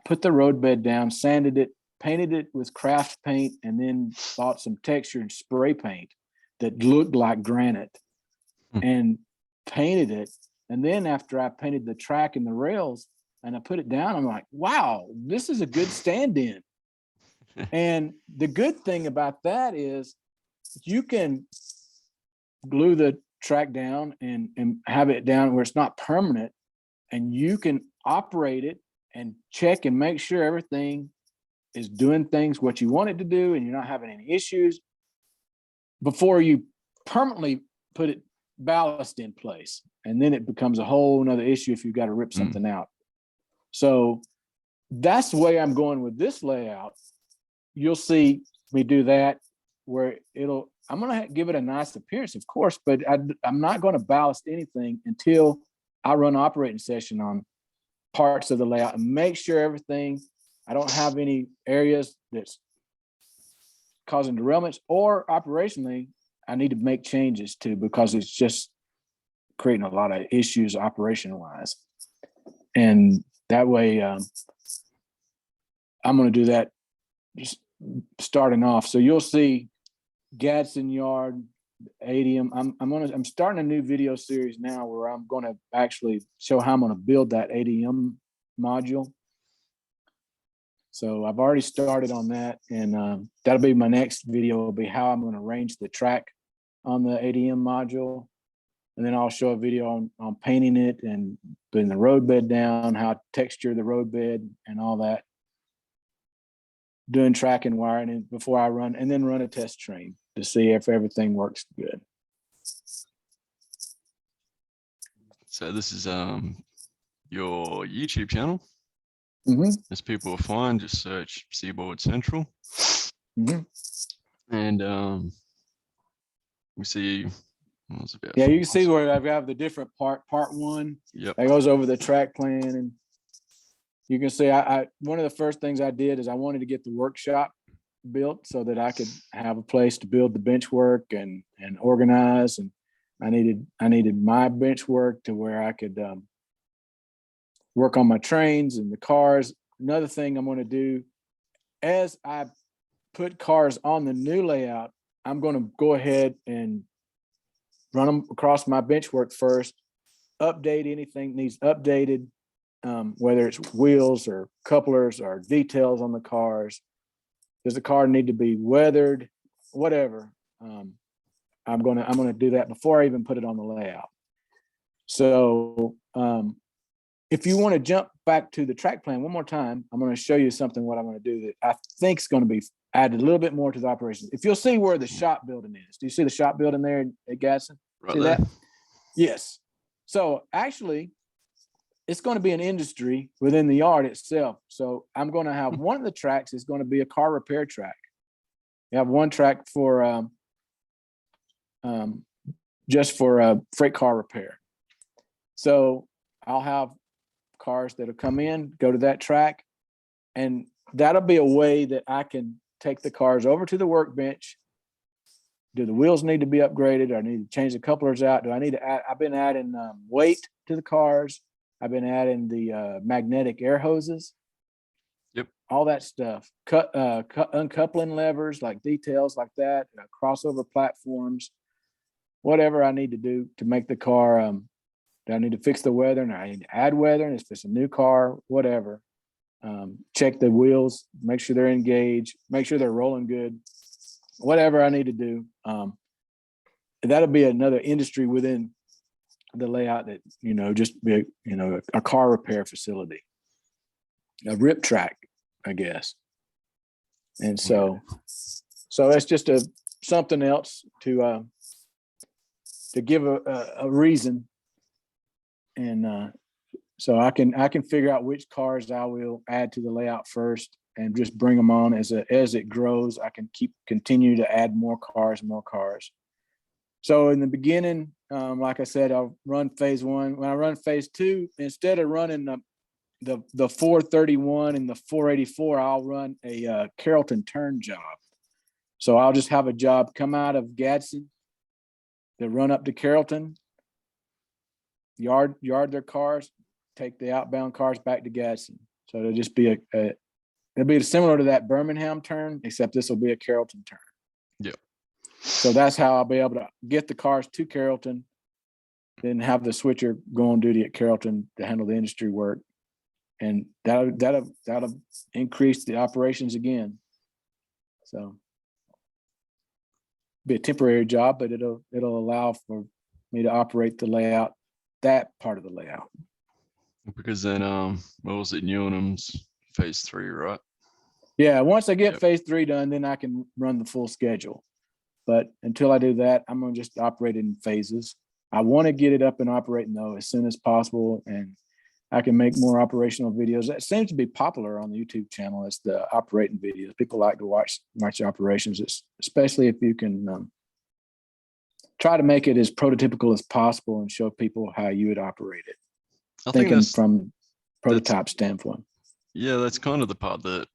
put the roadbed down, sanded it, painted it with craft paint, and then bought some textured spray paint that looked like granite and painted it. And then after I painted the track and the rails and I put it down, I'm like, wow, this is a good stand-in. And the good thing about that is you can glue the track down and have it down where it's not permanent, and you can operate it and check and make sure everything is doing things what you want it to do and you're not having any issues before you permanently put it ballast in place. And then it becomes a whole nother issue if you've got to rip something out. So that's the way I'm going with this layout. You'll see me do that where I'm going to give it a nice appearance, of course, but I'm not going to ballast anything until I run an operating session on parts of the layout and make sure I don't have any areas that's causing derailments, or operationally, I need to make changes to, because it's just creating a lot of issues operation-wise. And that way, I'm going to do that just starting off. So you'll see Gadsden Yard, ADM. I'm starting a new video series now where I'm going to actually show how I'm going to build that ADM module. So I've already started on that, and that'll be my next video, will be how I'm going to arrange the track on the ADM module. And then I'll show a video on painting it and putting the roadbed down, how to texture the roadbed and all that. Doing track and wiring before I run, and then run a test train to see if everything works good. So this is your YouTube channel. As people will find, just search Seaboard Central. And we see you can see where I have the different part one. Yep. That goes over the track plan, and you can see one of the first things I did is I wanted to get the workshop built so that I could have a place to build the bench work and organize. And I needed my bench work to where I could work on my trains and the cars. Another thing I'm going to do, as I put cars on the new layout, I'm going to go ahead and run them across my bench work first, update anything needs updated, whether it's wheels or couplers or details on the cars. Does the car need to be weathered? Whatever. I'm gonna do that before I even put it on the layout. So if you want to jump back to the track plan one more time, I'm going to show you something what I'm going to do that I think is going to be added a little bit more to the operations. If you'll see where the shop building is, do you see the shop building there at Gadsden? Right See there. that? Yes. So actually, it's going to be an industry within the yard itself. So I'm going to have one of the tracks is going to be a car repair track. You have one track for just for freight car repair. So I'll have cars that'll come in, go to that track, and that'll be a way that I can take the cars over to the workbench. Do the wheels need to be upgraded? Or I need to change the couplers out? Do I need to add? I've been adding weight to the cars. I've been adding the magnetic air hoses. Yep. All that stuff. Uncoupling levers, like details like that, crossover platforms, whatever I need to do to make the car. Do I need to fix the weather? And I need to add weather. And if it's a new car, whatever. Check the wheels, make sure they're engaged, make sure they're rolling good. Whatever I need to do. That'll be another industry within the layout that, just be, a car repair facility, a rip track, I guess. And so that's just something else to give a reason. And so I can figure out which cars I will add to the layout first and just bring them on as it grows. I can continue to add more cars. So in the beginning, like I said, I'll run phase 1. When I run phase 2, instead of running the 431 and the 484, I'll run a Carrollton turn job. So I'll just have a job come out of Gadsden to run up to Carrollton, yard their cars, take the outbound cars back to Gadsden. So it'll just be it'll be similar to that Birmingham turn, except this will be a Carrollton turn. Yeah. So that's how I'll be able to get the cars to Carrollton, then have the switcher go on duty at Carrollton to handle the industry work. And that'll increase the operations again. So be a temporary job, but it'll allow for me to operate the layout, that part of the layout. Because then, what was it? Newham's phase 3, right? Yeah. Once I get phase 3 done, then I can run the full schedule. But until I do that, I'm going to just operate in phases. I want to get it up and operating though as soon as possible, and I can make more operational videos. That seems to be popular on the YouTube channel as the operating videos. People like to watch the operations, especially if you can try to make it as prototypical as possible and show people how you would operate it. I think that's from prototype standpoint. Yeah, that's kind of the part that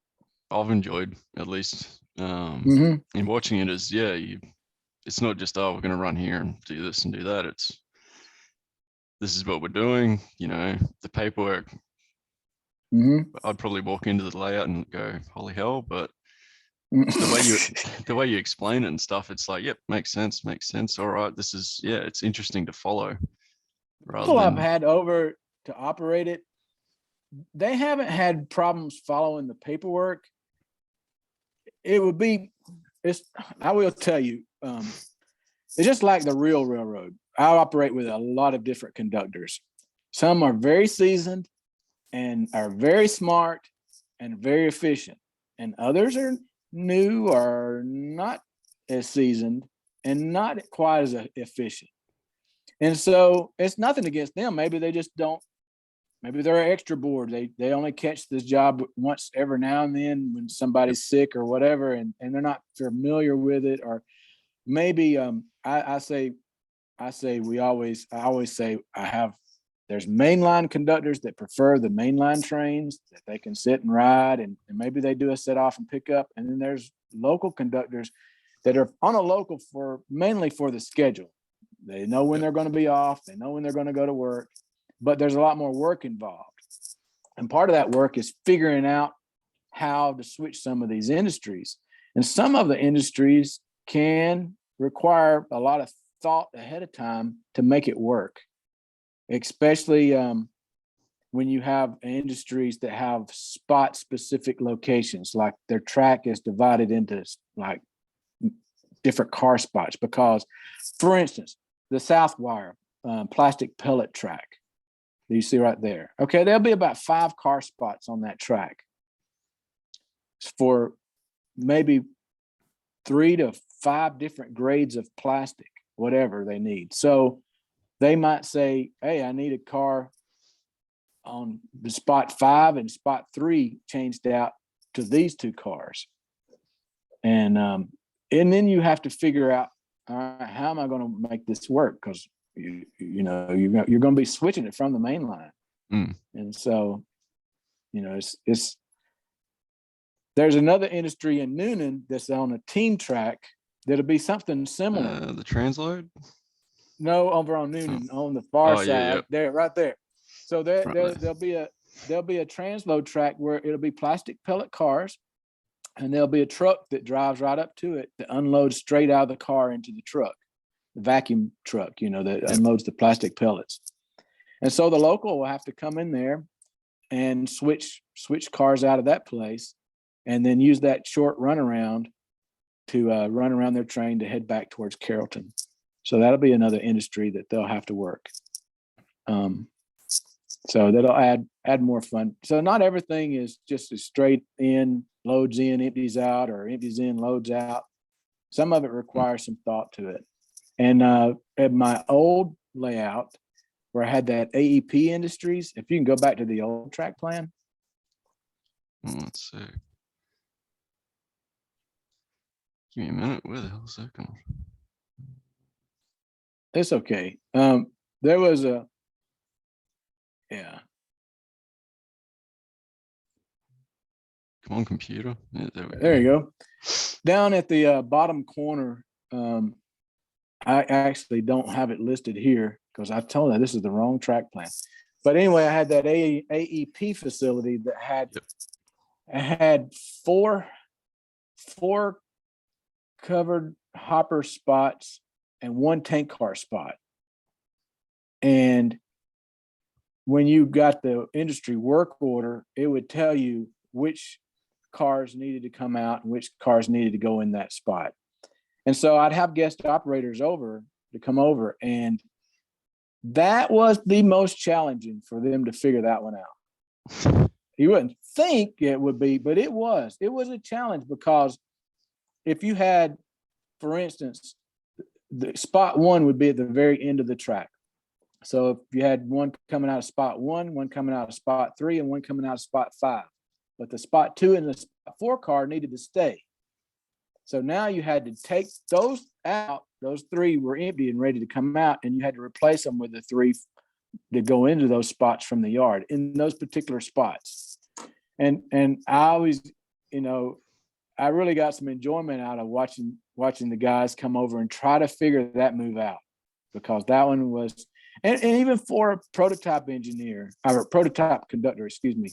I've enjoyed, at least. In watching it is, it's not just, we're going to run here and do this and do that. It's, this is what we're doing, the paperwork. I'd probably walk into the layout and go, holy hell, but the way you explain it and stuff, it's like, yep, makes sense. All right, this is, it's interesting to follow. People I've had over to operate it, they haven't had problems following the paperwork. I will tell you, it's just like the real railroad. I operate with a lot of different conductors. Some are very seasoned and are very smart and very efficient, and others are new or not as seasoned and not quite as efficient. And so it's nothing against them. Maybe they just don't. Maybe they're extra bored. They only catch this job once every now and then when somebody's sick or whatever, and they're not familiar with it. Or maybe I always say there's mainline conductors that prefer the mainline trains that they can sit and ride, and maybe they do a set off and pick up. And then there's local conductors that are on a local mainly for the schedule. They know when they're going to be off. They know when they're going to go to work. But there's a lot more work involved. And part of that work is figuring out how to switch some of these industries. And some of the industries can require a lot of thought ahead of time to make it work, especially when you have industries that have spot specific locations, like their track is divided into like different car spots because, for instance, the South Wire plastic pellet track that you see right there. Okay, there'll be about 5 car spots on that track for maybe 3 to 5 different grades of plastic, whatever they need. So they might say, hey, I need a car on the spot 5 and spot 3 changed out to these 2 cars. And then you have to figure out, all right, how am I going to make this work? Because you're going to be switching it from the main line. And so, there's another industry in Noonan that's on a team track that'll be something similar. The transload? No, over on Noonan, on the far side, there, right there. So there'll be a transload track where it'll be plastic pellet cars, and there'll be a truck that drives right up to it that unloads straight out of the car into the truck, the vacuum truck, that unloads the plastic pellets. And so the local will have to come in there and switch cars out of that place, and then use that short runaround to run around their train to head back towards Carrollton. So that'll be another industry that they'll have to work. So that'll add more fun. So not everything is just a straight in, loads in, empties out, or empties in, loads out. Some of it requires some thought to it. And at my old layout, where I had that AEP Industries, if you can go back to the old track plan. Let's see. Give me a minute. Where the hell is that coming from? It's okay. There was a, yeah. Come on, computer. Yeah, there you go. Down at the bottom corner, I actually don't have it listed here because I told you this is the wrong track plan. But anyway, I had that AEP facility that had four covered hopper spots and 1 tank car spot. And when you got the industry work order, it would tell you which cars needed to come out and which cars needed to go in that spot. And so I'd have guest operators to come over, and that was the most challenging for them to figure that one out. You wouldn't think it would be, but it was a challenge because if you had, for instance, the spot 1 would be at the very end of the track. So if you had 1 coming out of spot 1, 1 coming out of spot 3, and 1 coming out of spot 5, but the spot 2 and the spot 4 car needed to stay. So now you had to take those out. Those 3 were empty and ready to come out, and you had to replace them with the 3 that go into those spots from the yard in those particular spots. And I always, I really got some enjoyment out of watching the guys come over and try to figure that move out, because that one was, and even for a prototype engineer or a prototype conductor, excuse me,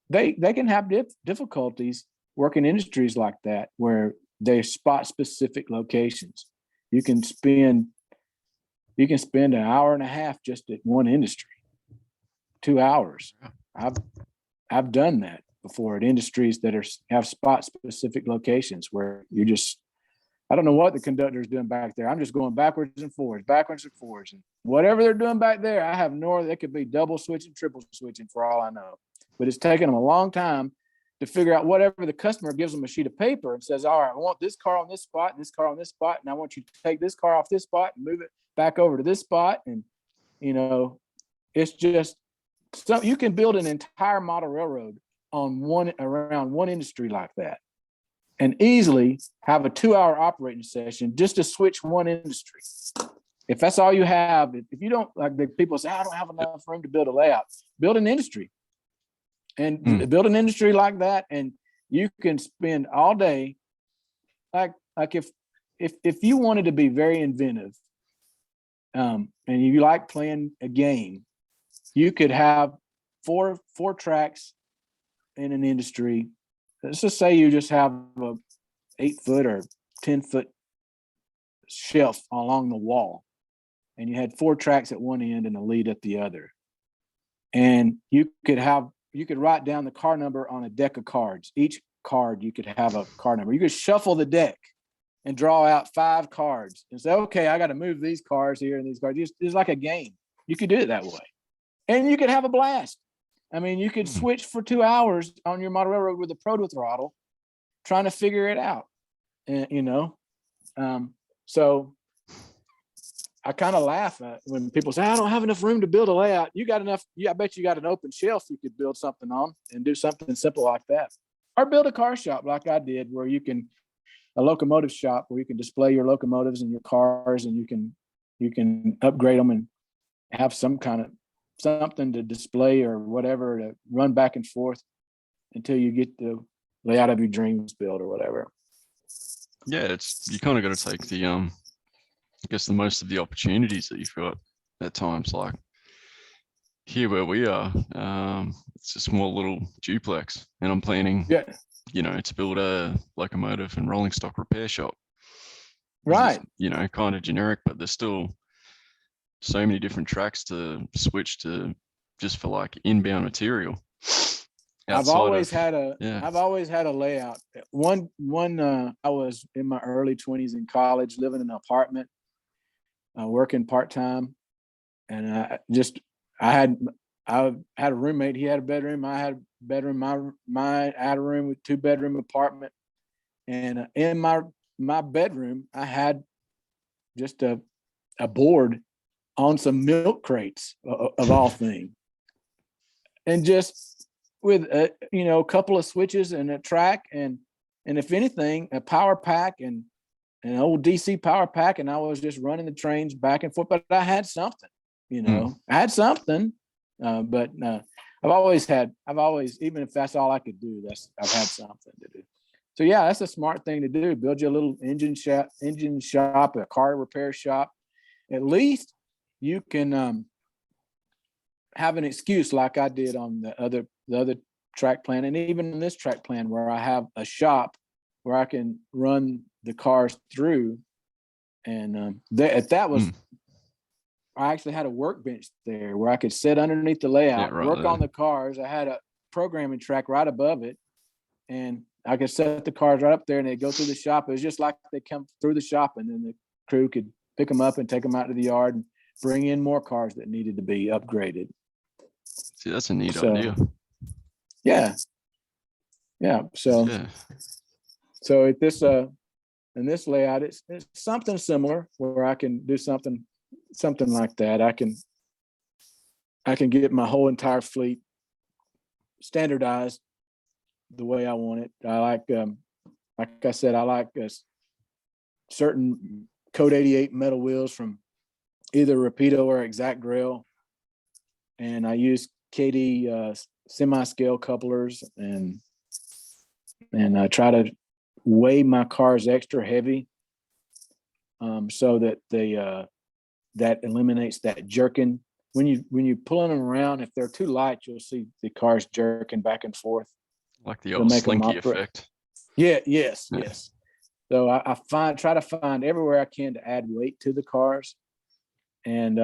they can have difficulties working industries like that where they're spot specific locations. You can spend an hour and a half just at one industry, 2 hours. I've done that before at industries that have spot specific locations where I don't know what the conductor is doing back there. I'm just going backwards and forwards, and whatever they're doing back there, I have they could be double switching, triple switching for all I know. But it's taken them a long time to figure out whatever the customer gives them a sheet of paper and says, all right, I want this car on this spot and this car on this spot, and I want you to take this car off this spot and move it back over to this spot. And, it's just, so you can build an entire model railroad around one industry like that, and easily have a 2-hour operating session just to switch one industry. If that's all you have, if you don't, like the people say, I don't have enough room to build a layout, build an industry. And build an industry like that, and you can spend all day, like if you wanted to be very inventive, and you like playing a game, you could have four tracks in an industry. Let's just say you just have a 8-foot or 10-foot shelf along the wall, and you had 4 tracks at one end and a lead at the other, and you could write down the car number on a deck of cards. Each card, you could have a car number. You could shuffle the deck and draw out 5 cards and say, okay, I got to move these cards here and these cards. It's like a game. You could do it that way. And you could have a blast. I mean, you could switch for 2 hours on your model railroad with a Protothrottle trying to figure it out. And, so I kind of laugh at when people say, I don't have enough room to build a layout. You got enough. I bet you got an open shelf you could build something on and do something simple like that. Or build a car shop like I did, where you can, a locomotive shop where you can display your locomotives and your cars, and you can upgrade them and have some kind of something to display or whatever to run back and forth until you get the layout of your dreams built or whatever. Yeah, you kind of got to take the I guess the most of the opportunities that you've got at times. Like here where we are, it's a small little duplex, and I'm planning, to build a locomotive and rolling stock repair shop. Right. Kind of generic, but there's still so many different tracks to switch to just for like inbound material. I've always had a layout. One I was in my early 20s in college, living in an apartment, working part-time. And I had a roommate. He had a bedroom. I had a bedroom. I had a room with 2-bedroom apartment. And in my bedroom, I had just a board on some milk crates of all things. And just with a couple of switches and a track and if anything, a power pack and an old DC power pack, and I was just running the trains back and forth. But I had something, I had something. But I've always, even if that's all I could do, I've had something to do. So yeah, that's a smart thing to do. Build you a little engine shop, a car repair shop. At least you can have an excuse like I did on the other track plan, and even in this track plan where I have a shop where I can run the cars through. And I actually had a workbench there where I could sit underneath the layout, work on the cars. I had a programming track right above it, and I could set the cars right up there and they'd go through the shop. It was just like they come through the shop, and then the crew could pick them up and take them out to the yard and bring in more cars that needed to be upgraded. See, that's a neat idea. Yeah. So at this in this layout, it's something similar where I can do something like that. I can get my whole entire fleet standardized the way I want it. I like I said, I like certain Code 88 metal wheels from either Rapido or Exact Rail, and I use KD semi-scale couplers, and I try to weigh my cars extra heavy, so that that eliminates that jerking. When you're pulling them around, if they're too light, you'll see the cars jerking back and forth, like the old slinky effect. Yes. So I try to find everywhere I can to add weight to the cars, and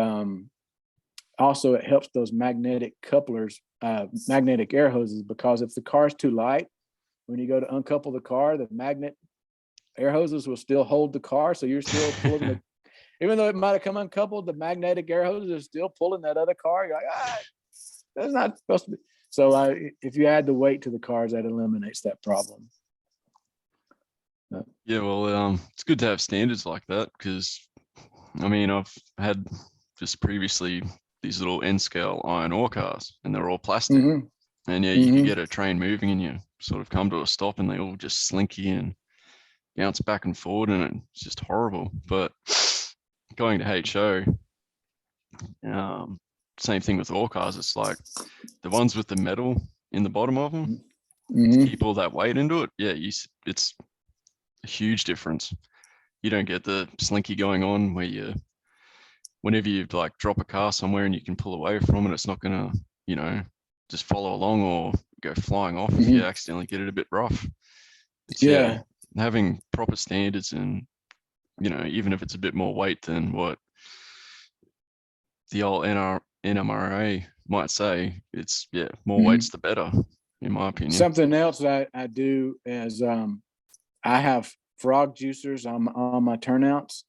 also it helps those magnetic couplers, magnetic air hoses, because if the car's too light, when you go to uncouple the car, the magnet air hoses will still hold the car, so you're still pulling the. Even though it might have come uncoupled, the magnetic air hoses are still pulling that other car. You're like, that's not supposed to be. So if you add the weight to the cars, that eliminates that problem. Yeah, well, it's good to have standards like that, because, I mean, I've had just previously these little N-scale iron ore cars, and they're all plastic. Mm-hmm. And yeah, you can get a train moving and you sort of come to a stop and they all just slinky and bounce back and forward, and it's just horrible. But going to HO, same thing with ore cars. It's like the ones with the metal in the bottom of them, keep all that weight into it. Yeah, it's a huge difference. You don't get the slinky going on where whenever you like drop a car somewhere and you can pull away from it, it's not gonna, just follow along or go flying off if you accidentally get it a bit rough. Having proper standards, and even if it's a bit more weight than what the old NMRA might say, it's more weight's the better, in my opinion. Something else I do is I have frog juicers on my turnouts.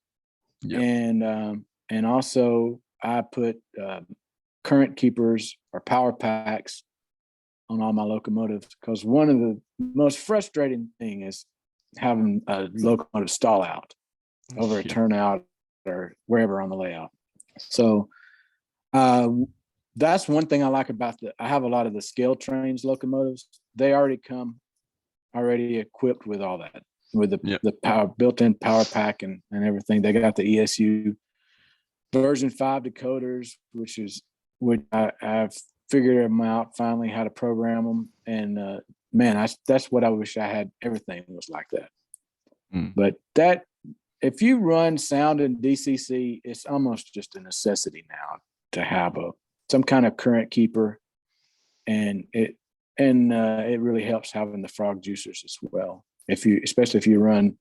Yep. And also I put current keepers or power packs on all my locomotives, because one of the most frustrating thing is having a locomotive stall out over a turnout or wherever on the layout. So that's one thing I like about I have a lot of the scale trains locomotives. They already come equipped with all that, with the power built-in power pack and everything. They got the ESU version 5 decoders, which I've figured them out finally how to program them. And man, that's what I wish I had. Everything was like that. But that, if you run sound in DCC, it's almost just a necessity now to have some kind of current keeper, and it really helps having the frog juicers as well. Especially if you run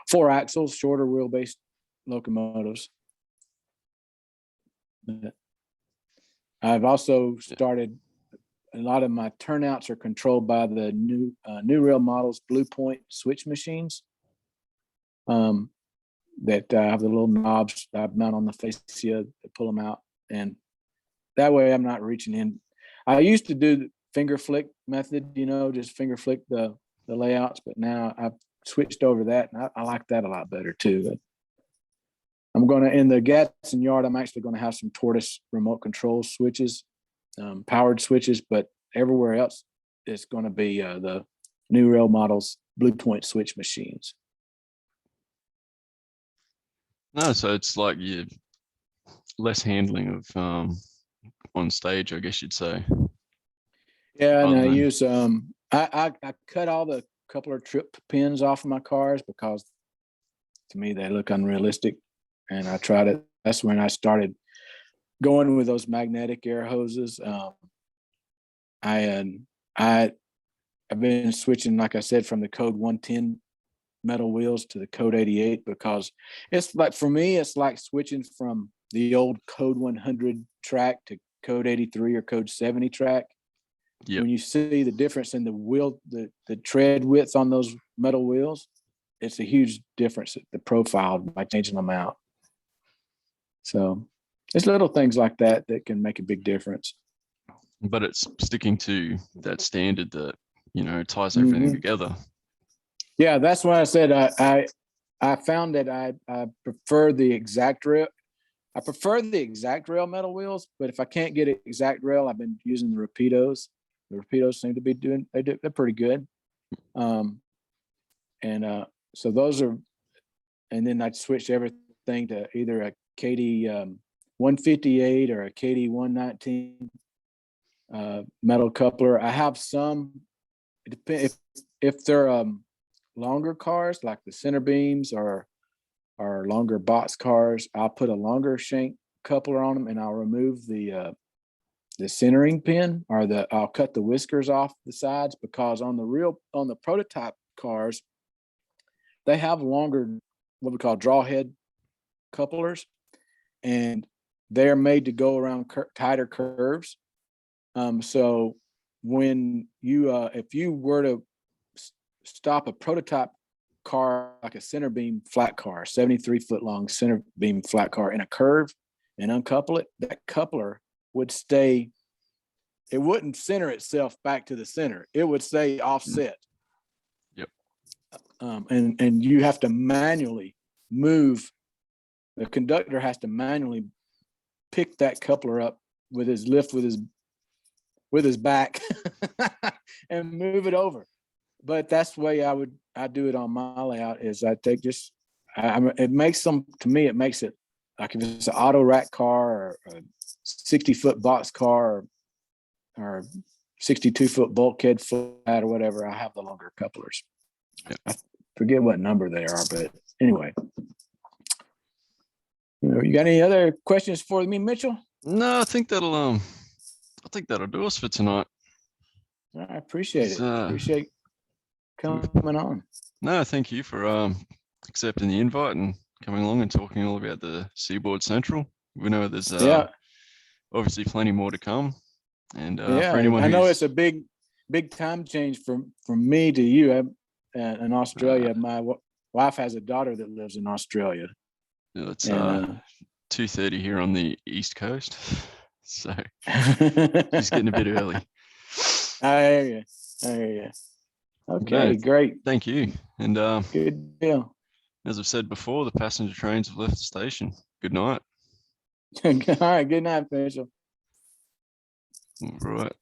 4 axles, shorter wheelbase locomotives. I've also started, a lot of my turnouts are controlled by the new rail models, Blue Point switch machines. That have the little knobs I mount on the fascia to pull them out, and that way I'm not reaching in. I used to do the finger flick method, just finger flick the layouts, but now I've switched over that, and I like that a lot better too. But I'm going to, in the Gadsden yard, I'm actually going to have some Tortoise remote control switches, powered switches, but everywhere else it's going to be the new rail models, Blue Point switch machines. No, so it's like you less handling of on stage, I guess you'd say. Yeah, and I use I cut all the coupler trip pins off of my cars because to me they look unrealistic, and I tried it. That's when I started going with those magnetic air hoses. I've been switching, like I said, from the code 110 metal wheels to the code 88, because it's like, for me, it's like switching from the old code 100 track to code 83 or code 70 track. Yep. When you see the difference in the wheel, the tread width on those metal wheels, it's a huge difference at the profile by changing them out. So it's little things like that can make a big difference. But it's sticking to that standard that, ties everything together. Yeah, that's why I said I found that I prefer the exact rail. I prefer the exact rail metal wheels, but if I can't get exact rail, I've been using the Rapidos. The Rapidos seem to be they're pretty good. So those are, and then I switched everything to either a KD 158 or a KD 119 metal coupler. I have some, it depends if they're longer cars like the center beams or longer box cars, I'll put a longer shank coupler on them, and I'll remove the centering pin, or I'll cut the whiskers off the sides, because on the prototype cars, they have longer, what we call draw head couplers, and they're made to go around tighter curves. So when if you were to stop a prototype car, like a center beam flat car, 73-foot long center beam flat car in a curve, and uncouple it, that coupler would stay, it wouldn't center itself back to the center. It would stay offset. Yep. And you have to manually move. The conductor has to manually pick that coupler up with his back and move it over. But that's the way I do it on my layout, is I take it makes them, to me, it makes it like, if it's an auto rack car or a 60-foot box car or 62-foot bulkhead flat or whatever, I have the longer couplers. Yeah. I forget what number they are, but anyway. You got any other questions for me, Mitchell? No, I think that'll do us for tonight. I appreciate it. Appreciate coming on. No, thank you for accepting the invite and coming along and talking all about the Seaboard Central. We know there's obviously plenty more to come. And for anyone I know it's a big time change from me to you. In Australia, wife has a daughter that lives in Australia. Yeah, it's And 2:30 here on the East Coast. So she's getting a bit early. I hear you. I hear you. Okay, No, great. thank you. And Good deal. as I've said before, the passenger trains have left the station. Good night. All right. Good night, Mitchell. All right.